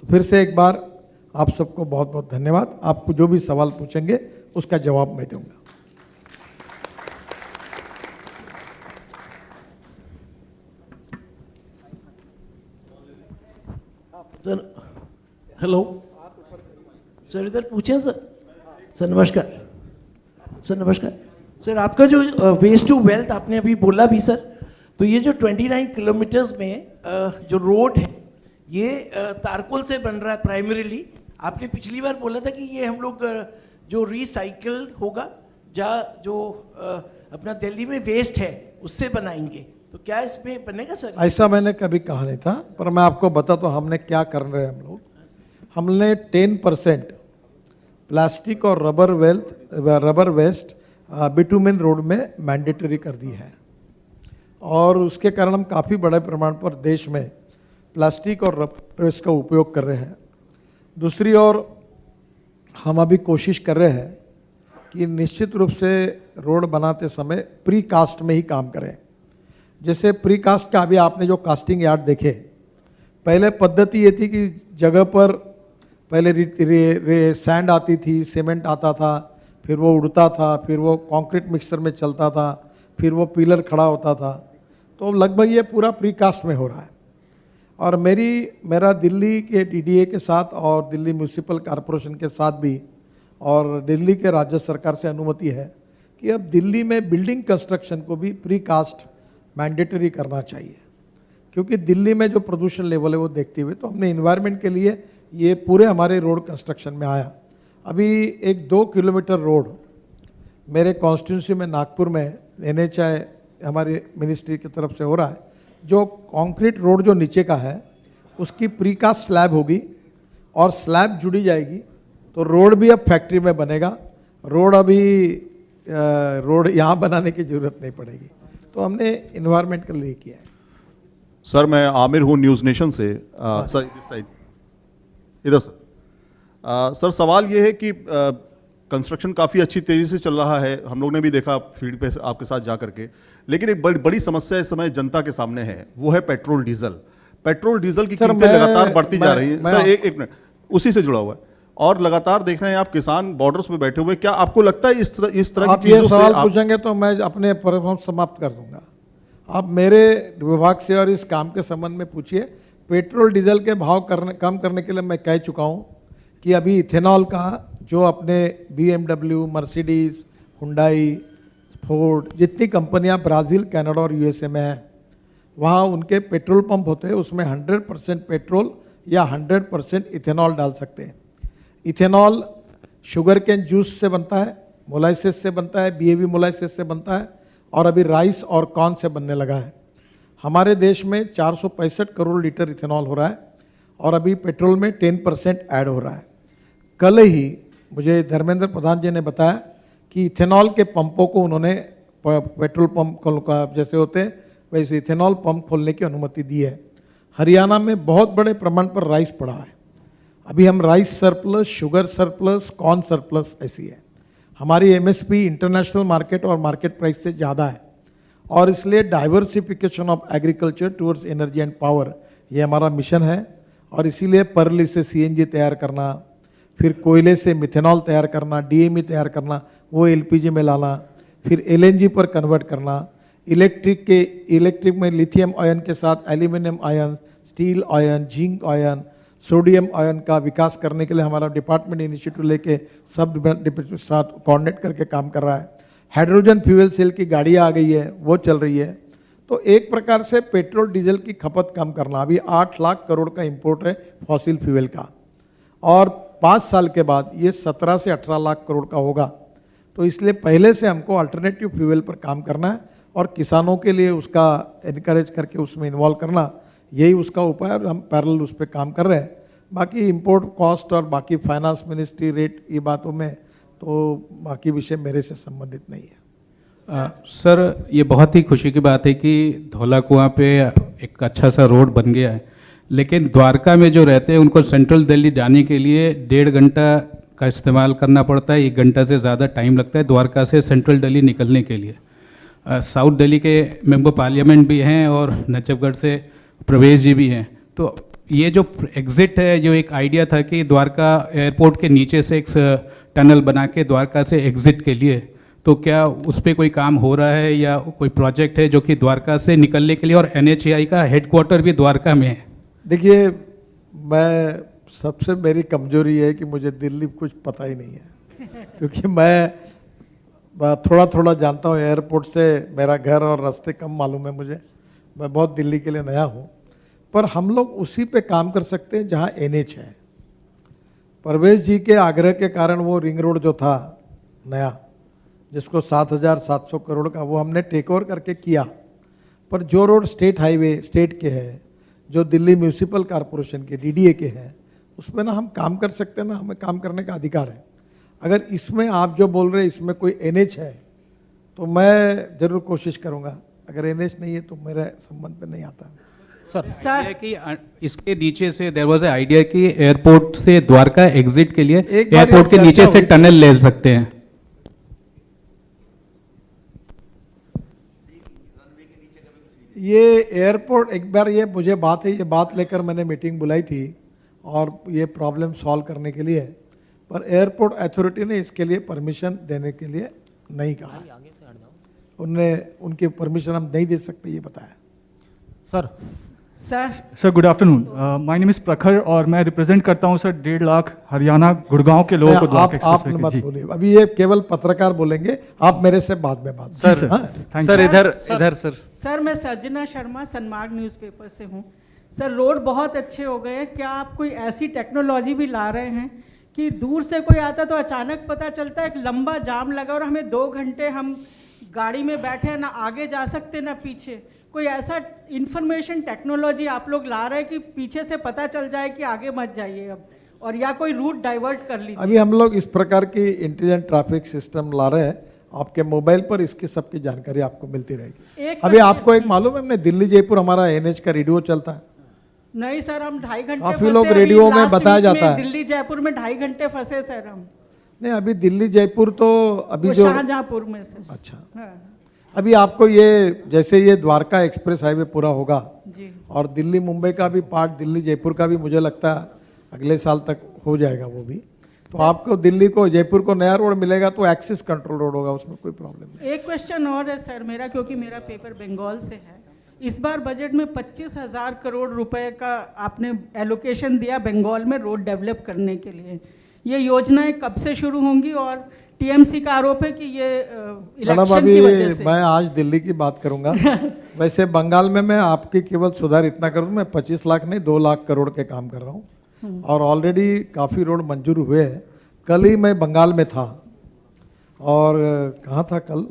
तो फिर से एक बार आप सबको बहुत बहुत धन्यवाद। आपको जो भी सवाल पूछेंगे उसका जवाब मैं दूंगा। सर हेलो सर, इधर पूछें सर। सर नमस्कार। सर नमस्कार। सर आपका जो वेस्ट टू वेल्थ आपने अभी बोला भी सर, तो ये जो 29 किलोमीटर्स में जो रोड है ये तारकोल से बन रहा है प्राइमरीली। आपने पिछली बार बोला था कि ये हम लोग जो रिसाइकल होगा जो अपना दिल्ली में वेस्ट है उससे बनाएंगे, तो क्या इसमें बनेगा सर? ऐसा मैंने कभी कहा नहीं था, पर मैं आपको बताता हूँ हमने क्या कर रहे हैं। हम लोग हमने 10% प्लास्टिक और रबर वेस्ट बिटुमेन रोड में मैंडेटरी कर दी है और उसके कारण हम काफ़ी बड़े प्रमाण पर देश में प्लास्टिक और रबर वेस्ट का उपयोग कर रहे हैं। दूसरी ओर हम अभी कोशिश कर रहे हैं कि निश्चित रूप से रोड बनाते समय प्री कास्ट में ही काम करें। जैसे प्री कास्ट का अभी आपने जो कास्टिंग यार्ड देखे, पहले पद्धति ये थी कि जगह पर पहले सैंड आती थी, सीमेंट आता था, फिर वो उड़ता था, फिर वो कंक्रीट मिक्सर में चलता था, फिर वो पिलर खड़ा होता था। तो लगभग ये पूरा प्री कास्ट में हो रहा है। और मेरा दिल्ली के डीडीए के साथ और दिल्ली म्यूनिसिपल कॉरपोरेशन के साथ भी और दिल्ली के राज्य सरकार से अनुमति है कि अब दिल्ली में बिल्डिंग कंस्ट्रक्शन को भी प्री कास्ट मैंडेटरी करना चाहिए, क्योंकि दिल्ली में जो प्रदूषण लेवल है वो देखते हुए तो हमने इन्वायरमेंट के लिए ये पूरे हमारे रोड कंस्ट्रक्शन में आया। अभी एक 2 किलोमीटर रोड मेरे कॉन्स्टिट्यूंसी में नागपुर में NHAI हमारी मिनिस्ट्री की तरफ से हो रहा है, जो कंक्रीट रोड जो नीचे का है उसकी प्रीकास्ट स्लैब होगी और स्लैब जुड़ी जाएगी तो रोड भी अब फैक्ट्री में बनेगा। रोड अभी रोड यहाँ बनाने की जरूरत नहीं पड़ेगी, तो हमने इन्वायरमेंट के लिए किया है। सर मैं आमिर हूँ न्यूज़ नेशन से। सर इस साइड इधर सर। सर सवाल ये है कि कंस्ट्रक्शन काफ़ी अच्छी तेज़ी से चल रहा है, हम लोग ने भी देखा फील्ड पे आपके साथ जा करके, लेकिन एक बड़ी समस्या इस समय जनता के सामने है, वो है पेट्रोल डीजल की कीमतें लगातार बढ़ती जा रही हैं। सर एक मिनट, उसी से जुड़ा हुआ है और लगातार देख रहे हैं आप किसान बॉर्डर्स पे बैठे हुए, क्या आपको लगता है इस तरह आप ये सवाल पूछेंगे तो मैं अपने परिणाम समाप्त कर दूंगा। आप मेरे विभाग से और इस काम के संबंध में पूछिए। पेट्रोल डीजल के भाव कम करने के लिए मैं कह चुका हूं कि अभी इथेनॉल का जो अपने BMW, मर्सिडीज, हुंडई, फोर्ड जितनी कंपनियां ब्राज़ील, कनाडा और USA में हैं, वहाँ उनके पेट्रोल पंप होते हैं, उसमें 100% पेट्रोल या 100% इथेनॉल डाल सकते हैं। इथेनॉल शुगर केन जूस से बनता है, मोलाइसिस से बनता है, BAB मोलाइसिस से बनता है और अभी राइस और कॉर्न से बनने लगा है। हमारे देश में 465 करोड़ लीटर इथेनॉल हो रहा है और अभी पेट्रोल में 10% ऐड हो रहा है। कल ही मुझे धर्मेंद्र प्रधान जी ने बताया कि इथेनॉल के पंपों को उन्होंने पेट्रोल पंप का जैसे होते हैं वैसे इथेनॉल पंप खोलने की अनुमति दी है। हरियाणा में बहुत बड़े प्रमाण पर राइस पड़ा है। अभी हम rice surplus, sugar surplus, corn surplus ऐसी है। हमारी MSP इंटरनेशनल मार्केट और मार्केट प्राइस से ज़्यादा है और इसलिए diversification of agriculture towards energy and power ये हमारा मिशन है। और इसीलिए परली से CNG तैयार करना, फिर कोयले से मिथेनॉल तैयार करना, DME तैयार करना, वो LPG में लाना, फिर LNG पर कन्वर्ट करना, इलेक्ट्रिक में लिथियम आयन के साथ aluminium ion, steel ion, zinc ion, sodium ion का विकास करने के लिए हमारा डिपार्टमेंट इनिशिएटिव लेके सब डिपार्टमेंट के साथ कोऑर्डिनेट करके काम कर रहा है। हाइड्रोजन फ्यूल सेल की गाड़ियाँ आ गई है, वो चल रही है। तो एक प्रकार से पेट्रोल डीजल की खपत कम करना। अभी 8 लाख करोड़ का इंपोर्ट है फॉसिल फ्यूल का और 5 साल के बाद ये 17 से 18 लाख करोड़ का होगा। तो इसलिए पहले से हमको अल्टरनेटिव फ्यूल पर काम करना है और किसानों के लिए उसका इनकरेज करके उसमें इन्वॉल्व करना, यही उसका उपाय है और हम पैरेलल उस पर काम कर रहे हैं। बाकी इंपोर्ट कॉस्ट और बाकी फाइनेंस मिनिस्ट्री रेट ये बातों में तो बाकी विषय मेरे से संबंधित नहीं है। सर ये बहुत ही खुशी की बात है कि धौला कुआं पे एक अच्छा सा रोड बन गया है, लेकिन द्वारका में जो रहते हैं उनको सेंट्रल दिल्ली जाने के लिए 1.5 घंटा का इस्तेमाल करना पड़ता है, 1 घंटा से ज़्यादा टाइम लगता है द्वारका से सेंट्रल दिल्ली निकलने के लिए। साउथ दिल्ली के मेंबर पार्लियामेंट भी हैं और नजफगढ़ से प्रवेश जी भी हैं। तो ये जो एग्ज़िट है, जो एक आइडिया था कि द्वारका एयरपोर्ट के नीचे से एक टनल बना के द्वारका से एग्ज़िट के लिए, तो क्या उस पर कोई काम हो रहा है या कोई प्रोजेक्ट है जो कि द्वारका से निकलने के लिए, और NHAI का हेडक्वार्टर भी द्वारका में है? देखिए, मैं सबसे मेरी कमजोरी है कि मुझे दिल्ली कुछ पता ही नहीं है क्योंकि मैं थोड़ा थोड़ा जानता हूँ। एयरपोर्ट से मेरा घर और रास्ते कम मालूम है मुझे, मैं बहुत दिल्ली के लिए नया हूँ। पर हम लोग उसी पे काम कर सकते हैं जहाँ NH है। परवेश जी के आग्रह के कारण वो रिंग रोड जो था नया, जिसको 7,700 करोड़ का, वो हमने टेक ओवर करके किया। पर जो रोड स्टेट हाईवे स्टेट के हैं, जो दिल्ली म्यूनिसिपल कॉरपोरेशन के DDA के हैं, उसमें ना हम काम कर सकते हैं, ना हमें काम करने का अधिकार है। अगर इसमें आप जो बोल रहे हैं इसमें कोई NH है तो मैं जरूर कोशिश करूंगा। अगर NH नहीं है तो मेरे संबंध पे नहीं आता। सर ये कि इसके नीचे से देयर वाज ए आइडिया कि एयरपोर्ट से द्वारका एग्जिट के लिए एयरपोर्ट के नीचे से टनल ले सकते हैं। ये एयरपोर्ट एक बार ये मुझे बात है, ये बात लेकर मैंने मीटिंग बुलाई थी और ये प्रॉब्लम सॉल्व करने के लिए, पर एयरपोर्ट अथॉरिटी ने इसके लिए परमिशन देने के लिए नहीं कहा। उनने उनकी परमिशन हम नहीं दे सकते ये बताया। Sir sir good afternoon, my name is प्रखर और मैं रिप्रेजेंट करता हूं सर 1.5 लाख हरियाणा गुड़गांव के लोगों को द्वारका आप एक्सप्रेसवे मत के। जी बोलिए, अभी ये केवल पत्रकार बोलेंगे, आप मेरे से बाद में बात सर, हाँ? Thank sir you. इधर सर। सर मैं सर्जना शर्मा सनमार्ग न्यूज़पेपर से हूँ। सर रोड बहुत अच्छे हो गए हैं, क्या आप कोई ऐसी टेक्नोलॉजी भी ला रहे हैं कि दूर से कोई आता तो अचानक पता चलता है एक लंबा जाम लगा और हमें 2 घंटे हम गाड़ी में बैठे हैं, ना आगे जा सकते ना पीछे, कोई ऐसा इंफॉर्मेशन टेक्नोलॉजी आप लोग ला रहे हैं कि पीछे से पता चल जाए कि आगे मत जाइए अब, और या कोई रूट डाइवर्ट कर लीजिए? अभी हम लोग इस प्रकार की इंटेलिजेंट ट्रैफिक सिस्टम ला रहे हैं, आपके मोबाइल पर इसकी सबकी जानकारी आपको मिलती रहेगी। एक अभी आपको एक मालूम है, हमने दिल्ली जयपुर हमारा एनएच का रेडियो चलता है। नहीं सर, हम 2.5 घंटे काफी फंसे लोग अभी रेडियो में last बताया week जाता में है। दिल्ली जयपुर में 2.5 घंटे फंसे सर हम, नहीं अभी दिल्ली जयपुर तो अभी वो जो शाहजहांपुर में सर। अच्छा, हाँ, अभी आपको ये जैसे ये द्वारका एक्सप्रेस हाईवे पूरा होगा जी और दिल्ली मुंबई का भी पार्ट, दिल्ली जयपुर का भी मुझे लगता है अगले साल तक हो जाएगा वो भी, तो आपको दिल्ली को जयपुर को नया रोड मिलेगा तो एक्सिस कंट्रोल रोड होगा, उसमें कोई प्रॉब्लम नहीं। एक क्वेश्चन और है सर मेरा, क्योंकि मेरा पेपर बंगाल से है। इस बार बजट में 25,000 करोड़ रुपए का आपने एलोकेशन दिया बंगाल में रोड डेवलप करने के लिए, ये योजनाएं कब से शुरू होंगी? और टीएमसी का आरोप है कि ये मैडम इलेक्शन अभी की वजह से। मैं आज दिल्ली की बात करूंगा वैसे बंगाल में मैं आपकी केवल सुधार इतना करूँ, मैं 25 लाख नहीं 2 लाख करोड़ के काम कर रहा हूँ और ऑलरेडी काफ़ी रोड मंजूर हुए हैं। कल ही मैं बंगाल में था और कहाँ था कल,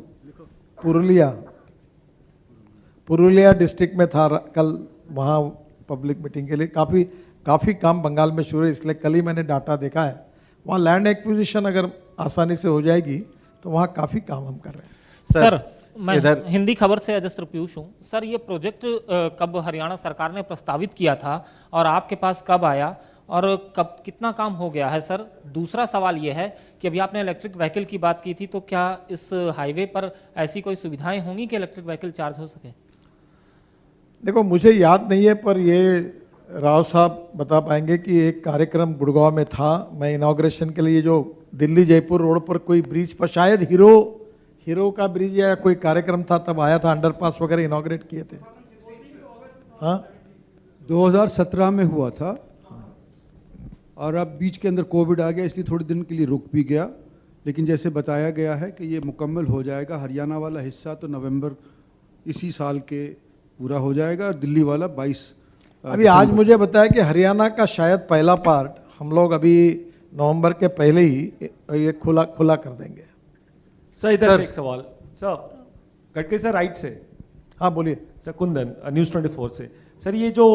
पुरुलिया डिस्ट्रिक्ट में था कल, वहाँ पब्लिक मीटिंग के लिए काफ़ी काम बंगाल में शुरू है, इसलिए कल ही मैंने डाटा देखा है। वहाँ लैंड एक्विजिशन अगर आसानी से हो जाएगी तो वहाँ काफ़ी काम हम कर रहे हैं। सर मैं इधर हिंदी खबर से अजस्त्र पीयूष हूँ। सर ये प्रोजेक्ट कब हरियाणा सरकार ने प्रस्तावित किया था और आपके पास कब आया और कब कितना काम हो गया है सर? दूसरा सवाल ये है कि अभी आपने इलेक्ट्रिक व्हीकल की बात की थी, तो क्या इस हाईवे पर ऐसी कोई सुविधाएं होंगी कि इलेक्ट्रिक व्हीकल चार्ज हो सके? देखो मुझे याद नहीं है, पर ये राव साहब बता पाएंगे कि एक कार्यक्रम गुड़गांव में था, मैं इनॉग्रेशन के लिए जो दिल्ली जयपुर रोड पर कोई ब्रिज पर शायद हीरो का ब्रिज या कोई कार्यक्रम था, तब आया था, अंडरपास वगैरह इनॉग्रेट किए थे। हाँ 2017 में हुआ था और अब बीच के अंदर कोविड आ गया, इसलिए थोड़े दिन के लिए रुक भी गया, लेकिन जैसे बताया गया है कि ये मुकम्मल हो जाएगा। हरियाणा वाला हिस्सा तो नवंबर इसी साल के पूरा हो जाएगा और दिल्ली वाला 22। अभी आज मुझे बताया कि हरियाणा का शायद पहला पार्ट हम लोग अभी नवंबर के पहले ही ये खुला कर देंगे। सर इधर से एक सवाल सर, गडकरी सर राइट से। हाँ बोलिए सर कुंदन न्यूज़ 24 से। सर ये जो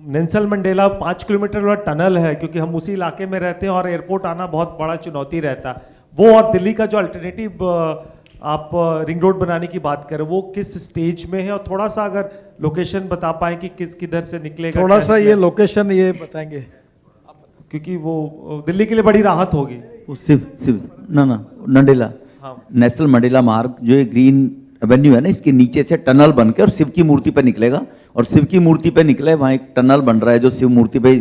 नेल्सन मंडेला 5 किलोमीटर वाला टनल है, क्योंकि हम उसी इलाके में रहते हैं और एयरपोर्ट आना बहुत बड़ा चुनौती रहता है, वो और दिल्ली का जो अल्टरनेटिव आप रिंग रोड बनाने की बात कर रहे हो वो किस स्टेज में है? और थोड़ा सा अगर लोकेशन बता पाएं कि किधर से निकलेगा, थोड़ा सा ये लोकेशन ये बताएंगे, क्योंकि वो दिल्ली के लिए बड़ी राहत होगी। नंडेला नेशनल मंडेला मार्ग जो ये ग्रीन एवेन्यू है ना, इसके नीचे से टनल बन के और शिव की मूर्ति पे निकलेगा, और शिव की मूर्ति पे निकले वहाँ एक टनल बन रहा है जो शिव मूर्ति पे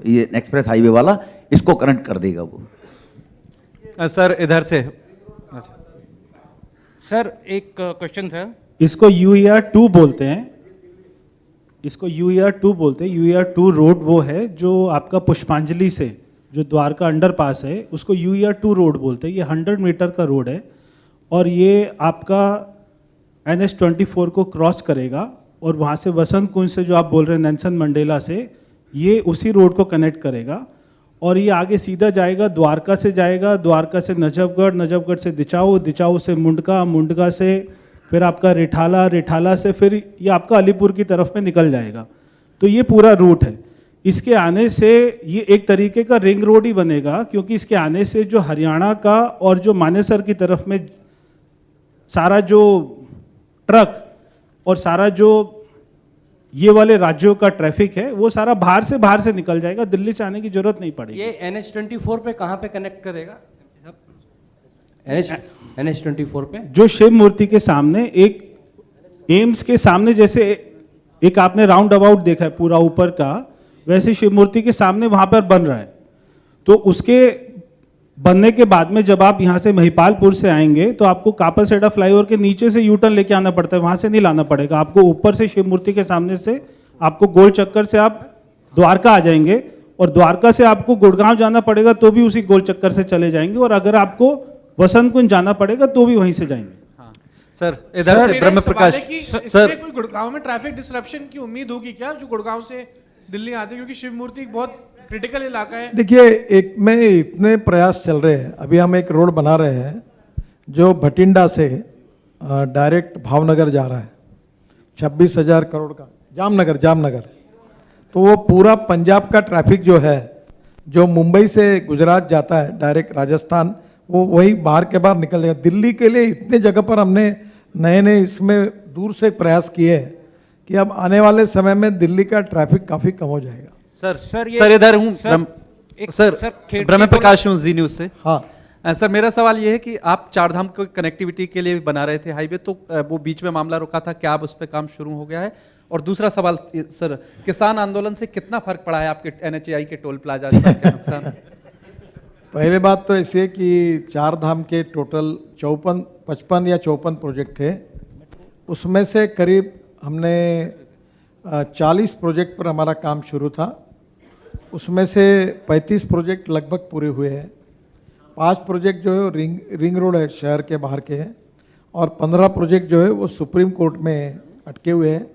ये एक्सप्रेस हाईवे वाला इसको कनेक्ट कर देगा वो। सर इधर से। सर एक क्वेश्चन था। इसको UER-2 बोलते हैं, इसको UER-2 बोलते हैं। UER-2 रोड वो है जो आपका पुष्पांजलि से जो द्वारका अंडरपास है उसको UER-2 रोड बोलते हैं। ये 100 मीटर का रोड है और ये आपका NH-24 को क्रॉस करेगा और वहाँ से वसंत कुंज से जो आप बोल रहे हैं नेल्सन मंडेला से, ये उसी रोड को कनेक्ट करेगा और ये आगे सीधा जाएगा, द्वारका से जाएगा, द्वारका से नजफगढ़, नजफगढ़ से दिचाऊ, दिचाऊ से मुंडका, मुंडका से फिर आपका रिठाला, रिठाला से फिर ये आपका अलीपुर की तरफ में निकल जाएगा। तो ये पूरा रूट है। इसके आने से ये एक तरीके का रिंग रोड ही बनेगा, क्योंकि इसके आने से जो हरियाणा का और जो मानेसर की तरफ में सारा जो ट्रक और सारा जो ये वाले राज्यों का ट्रैफिक है वो सारा बाहर से निकल जाएगा, दिल्ली से आने की जरूरत नहीं पड़ेगी। ये NH-24 पे कहाँ पे कनेक्ट करेगा? NH-24 पे जो शिव मूर्ति के सामने, एक एम्स के सामने जैसे एक आपने राउंड अबाउट देखा है पूरा ऊपर का, वैसे शिव मूर्ति के सामने वहां पर बन रहा है। तो उसके बनने के बाद में जब आप यहाँ से महिपालपुर से आएंगे तो आपको कापरसेडा फ्लाईओवर के नीचे से यूटर्न लेके आना पड़ता है, वहां से नहीं लाना पड़ेगा, आपको ऊपर से शिव मूर्ति के सामने से आपको गोल चक्कर से आप द्वारका आ जाएंगे, और द्वारका से आपको गुड़गांव जाना पड़ेगा तो भी उसी गोल चक्कर से चले जाएंगे, और अगर आपको वसंत कुंज जाना पड़ेगा तो भी वहीं से जाएंगे। सर इधर से ब्रह्म प्रकाश सर, कोई गुड़गांव में ट्रैफिक डिसरप्शन की उम्मीद होगी क्या, जो गुड़गांव से दिल्ली आते हैं, क्योंकि शिव मूर्ति एक बहुत क्रिटिकल इलाका है। देखिए, एक में इतने प्रयास चल रहे हैं, अभी हम एक रोड बना रहे हैं जो भटिंडा से डायरेक्ट भावनगर जा रहा है, 26,000 करोड़ का, जामनगर। तो वो पूरा पंजाब का ट्रैफिक जो है, जो मुंबई से गुजरात जाता है डायरेक्ट राजस्थान, वो वही बाहर के बाहर निकल जाएगा। दिल्ली के लिए इतने जगह पर हमने नए इसमें दूर से प्रयास किए हैं कि अब आने वाले समय में दिल्ली का ट्रैफिक काफी कम हो जाएगा। सर इधर हूँ सर ब्रह्म प्रकाश हूँ जी न्यूज से। हाँ सर, मेरा सवाल ये है कि आप चारधाम को कनेक्टिविटी के लिए बना रहे थे हाईवे, तो वो बीच में मामला रुका था, क्या अब उस पर काम शुरू हो गया है? और दूसरा सवाल सर, किसान आंदोलन से कितना फर्क पड़ा है आपके NHAI के टोल प्लाजा का नुकसान? पहले बात तो ऐसी है कि चार धाम के टोटल 55 या 54 प्रोजेक्ट थे, उसमें से करीब हमने 40 प्रोजेक्ट पर हमारा काम शुरू था, उसमें से 35 प्रोजेक्ट लगभग पूरे हुए हैं। 5 प्रोजेक्ट जो है रिंग रोड है, शहर के बाहर के हैं, और 15 प्रोजेक्ट जो है वो सुप्रीम कोर्ट में अटके हुए हैं,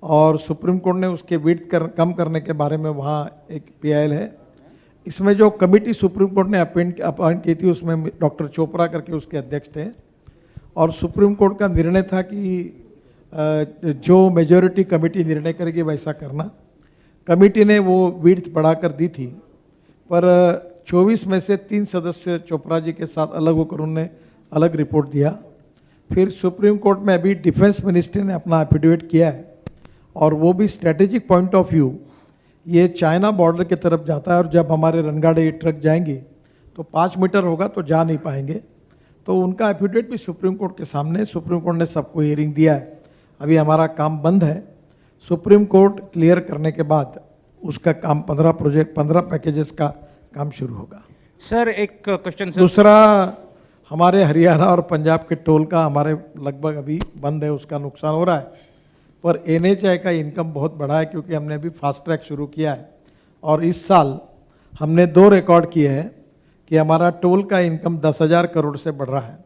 और सुप्रीम कोर्ट ने उसके विड्थ कम करने के बारे में वहाँ एक PIL है। इसमें जो कमेटी सुप्रीम कोर्ट ने अपॉइंट की थी, उसमें डॉक्टर चोपड़ा करके उसके अध्यक्ष थे, और सुप्रीम कोर्ट का निर्णय था कि जो मेजॉरिटी कमेटी निर्णय करेगी वैसा करना। कमेटी ने वो विड्थ बढ़ाकर दी थी, पर 24 में से 3 सदस्य चोपड़ा जी के साथ अलग होकर उन्होंने अलग रिपोर्ट दिया। फिर सुप्रीम कोर्ट में अभी डिफेंस मिनिस्ट्री ने अपना एफिडेविट किया है, और वो भी स्ट्रेटेजिक पॉइंट ऑफ व्यू ये चाइना बॉर्डर की तरफ जाता है, और जब हमारे रनगाड़े ट्रक जाएंगी तो 5 मीटर होगा तो जा नहीं पाएंगे। तो उनका एफिडेविट भी सुप्रीम कोर्ट के सामने, सुप्रीम कोर्ट ने सबको हियरिंग दिया है। अभी हमारा काम बंद है, सुप्रीम कोर्ट क्लियर करने के बाद उसका काम 15 पैकेजेस का काम शुरू होगा। सर एक क्वेश्चन। दूसरा, हमारे हरियाणा और पंजाब के टोल का हमारे लगभग अभी बंद है, उसका नुकसान हो रहा है, पर NHAI का इनकम बहुत बढ़ा है, क्योंकि हमने अभी फास्ट ट्रैक शुरू किया है, और इस साल हमने 2 रिकॉर्ड किए हैं कि हमारा टोल का इनकम 10,000 करोड़ से बढ़ रहा है,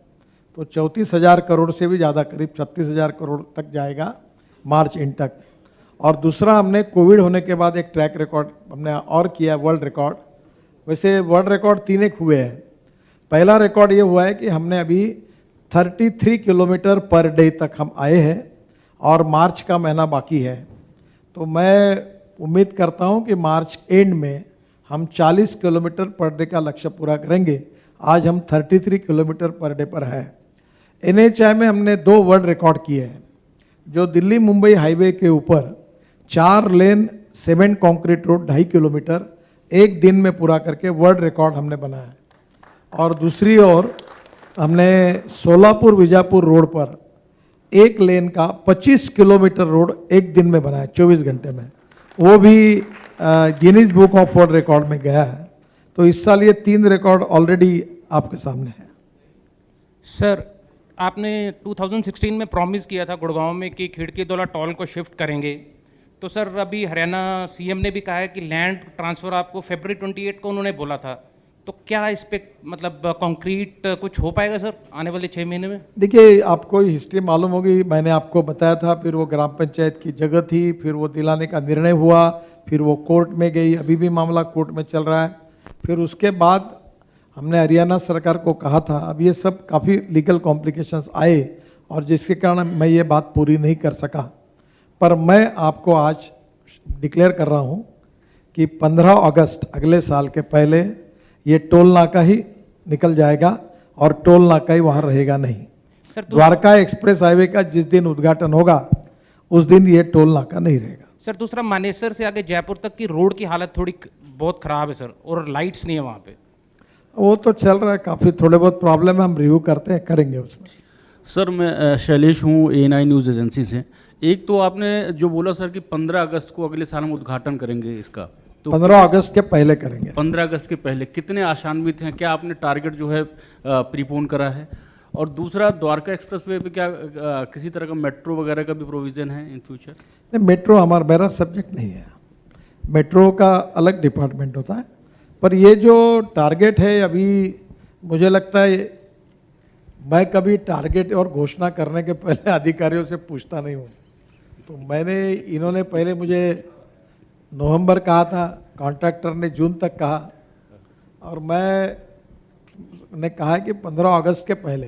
तो 34,000 करोड़ से भी ज़्यादा, करीब 36,000 करोड़ तक जाएगा मार्च एंड तक। और दूसरा, हमने कोविड होने के बाद एक ट्रैक रिकॉर्ड हमने और किया, वर्ल्ड रिकॉर्ड। वैसे वर्ल्ड रिकॉर्ड 3 हुए हैं। पहला रिकॉर्ड ये हुआ है कि हमने अभी 33 किलोमीटर पर डे तक हम आए हैं, और मार्च का महीना बाकी है, तो मैं उम्मीद करता हूं कि मार्च एंड में हम 40 किलोमीटर पर डे का लक्ष्य पूरा करेंगे। आज हम 33 किलोमीटर पर डे पर है। NHAI में हमने 2 वर्ल्ड रिकॉर्ड किए हैं, जो दिल्ली मुंबई हाईवे के ऊपर 4 लेन सीमेंट कंक्रीट रोड 2.5 किलोमीटर 1 दिन में पूरा करके वर्ल्ड रिकॉर्ड हमने बनाया है। और दूसरी ओर हमने सोलापुर विजापुर रोड पर 1 लेन का 25 किलोमीटर रोड 1 दिन में बनाया, 24 घंटे में, वो भी Guinness book of world record में गया है। तो इस साल ये 3 रिकॉर्ड ऑलरेडी आपके सामने है। सर आपने 2016 में प्रॉमिस किया था गुड़गांव में कि खिड़की दौला टोल को शिफ्ट करेंगे, तो सर अभी हरियाणा CM ने भी कहा है कि लैंड ट्रांसफ़र आपको February 28 को उन्होंने बोला था, तो क्या इस पे मतलब कॉन्क्रीट कुछ हो पाएगा सर आने वाले 6 महीने में? देखिए, आपको हिस्ट्री मालूम होगी, मैंने आपको बताया था, फिर वो ग्राम पंचायत की जगह थी, फिर वो दिलाने का निर्णय हुआ, फिर वो कोर्ट में गई, अभी भी मामला कोर्ट में चल रहा है। फिर उसके बाद हमने हरियाणा सरकार को कहा था, अब ये सब काफ़ी लीगल कॉम्प्लिकेशंस आए, और जिसके कारण मैं ये बात पूरी नहीं कर सका। पर मैं आपको आज डिक्लेयर कर रहा हूँ कि 15 अगस्त अगले साल के पहले ये टोल नाका ही निकल जाएगा, और टोल नाका ही वहाँ रहेगा नहीं। द्वारका एक्सप्रेस हाईवे का जिस दिन उद्घाटन होगा उस दिन ये टोल नाका नहीं रहेगा। सर दूसरा, मानेसर से आगे जयपुर तक की रोड की हालत थोड़ी बहुत खराब है सर, और लाइट्स नहीं है वहाँ पे। वो तो चल रहा है, काफ़ी थोड़े बहुत प्रॉब्लम है, हम रिव्यू करते हैं, करेंगे उसमें। सर मैं शैलेश हूँ ANI न्यूज़ एजेंसी से। एक तो आपने जो बोला सर कि 15 अगस्त को अगले साल हम उद्घाटन करेंगे इसका, तो 15 अगस्त के पहले करेंगे। 15 अगस्त के पहले कितने आशान्वित हैं? क्या आपने टारगेट जो है प्रीपोन करा है? और दूसरा, द्वारका एक्सप्रेसवे पे क्या किसी तरह का मेट्रो वगैरह का भी प्रोविजन है इन फ्यूचर? नहीं, मेट्रो मेरा सब्जेक्ट नहीं है, मेट्रो का अलग डिपार्टमेंट होता है। पर ये जो टारगेट है अभी, मुझे लगता है मैं कभी टारगेट और घोषणा करने के पहले अधिकारियों से पूछता नहीं हूँ। तो इन्होंने पहले मुझे नवंबर कहा था, कॉन्ट्रैक्टर ने जून तक कहा, और मैंने कहा कि 15 अगस्त के पहले।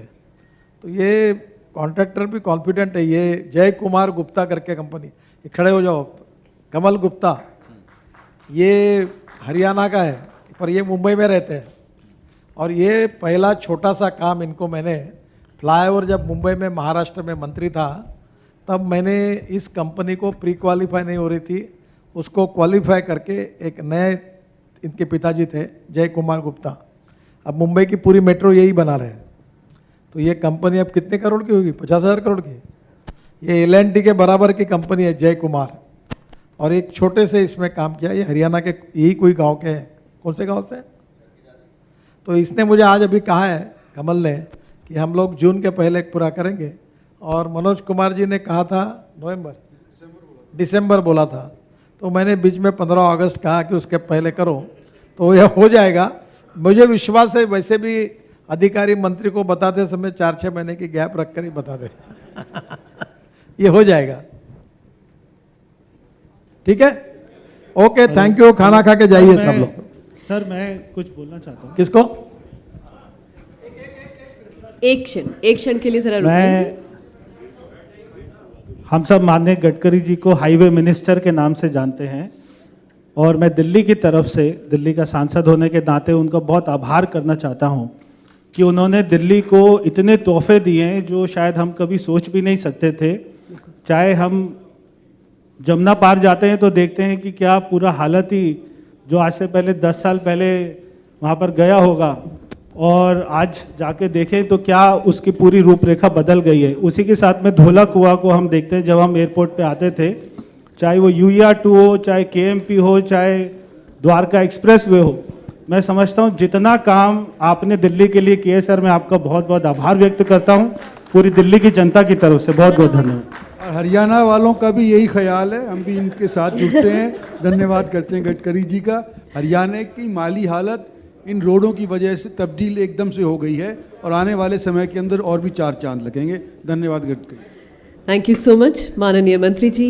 तो ये कॉन्ट्रैक्टर भी कॉन्फिडेंट है। ये जय कुमार गुप्ता करके कंपनी, ये खड़े हो जाओ, कमल गुप्ता, ये हरियाणा का है पर ये मुंबई में रहते हैं। और ये पहला छोटा सा काम इनको मैंने, फ्लाईओवर जब मुंबई में महाराष्ट्र में मंत्री था तब मैंने इस कंपनी को प्री क्वालिफाई नहीं हो रही थी, उसको क्वालिफाई करके एक नए, इनके पिताजी थे जय कुमार गुप्ता, अब मुंबई की पूरी मेट्रो यही बना रहे हैं। तो ये कंपनी अब कितने करोड़ की होगी? 50,000 करोड़ की। ये L&T के बराबर की कंपनी है जय कुमार, और एक छोटे से इसमें काम किया। ये हरियाणा के यही कोई गांव के हैं। कौन से गांव से? तो इसने मुझे आज अभी कहा है, कमल ने, कि हम लोग जून के पहले पूरा करेंगे। और मनोज कुमार जी ने कहा था दिसंबर बोला था। तो मैंने बीच में 15 अगस्त कहा कि उसके पहले करो, तो यह हो जाएगा। मुझे विश्वास है, वैसे भी अधिकारी मंत्री को बताते समय 4-6 महीने की गैप रखकर ही बता दे ये हो जाएगा। ठीक है, ओके, थैंक यू। खाना खा के जाइए सब लोग। सर मैं कुछ बोलना चाहता हूँ। किसको? एक क्षण के लिए जरा रुकिए। हम सब माननीय गडकरी जी को हाईवे मिनिस्टर के नाम से जानते हैं, और मैं दिल्ली की तरफ से, दिल्ली का सांसद होने के नाते उनका बहुत आभार करना चाहता हूं कि उन्होंने दिल्ली को इतने तोहफे दिए हैं जो शायद हम कभी सोच भी नहीं सकते थे। चाहे हम जमुना पार जाते हैं तो देखते हैं कि क्या पूरा हालत ही, जो आज से पहले 10 साल पहले वहाँ पर गया होगा और आज जाके देखें तो क्या उसकी पूरी रूपरेखा बदल गई है। उसी के साथ में धोला कुआं को हम देखते हैं, जब हम एयरपोर्ट पे आते थे, चाहे वो UER2 हो, चाहे KMP हो, चाहे द्वारका एक्सप्रेसवे हो, मैं समझता हूँ जितना काम आपने दिल्ली के लिए किया सर, मैं आपका बहुत बहुत आभार व्यक्त करता हूँ पूरी दिल्ली की जनता की तरफ से। बहुत बहुत धन्यवाद। और हरियाणा वालों का भी यही ख्याल है, हम भी इनके साथ जुड़ते हैं, धन्यवाद करते हैं गडकरी जी का। हरियाणा की माली हालत इन रोडों की वजह से तब्दील एकदम से हो गई है, और आने वाले समय के अंदर और भी 4 चांद लगेंगे। धन्यवाद Gadkari. Thank you so much माननीय मंत्री जी।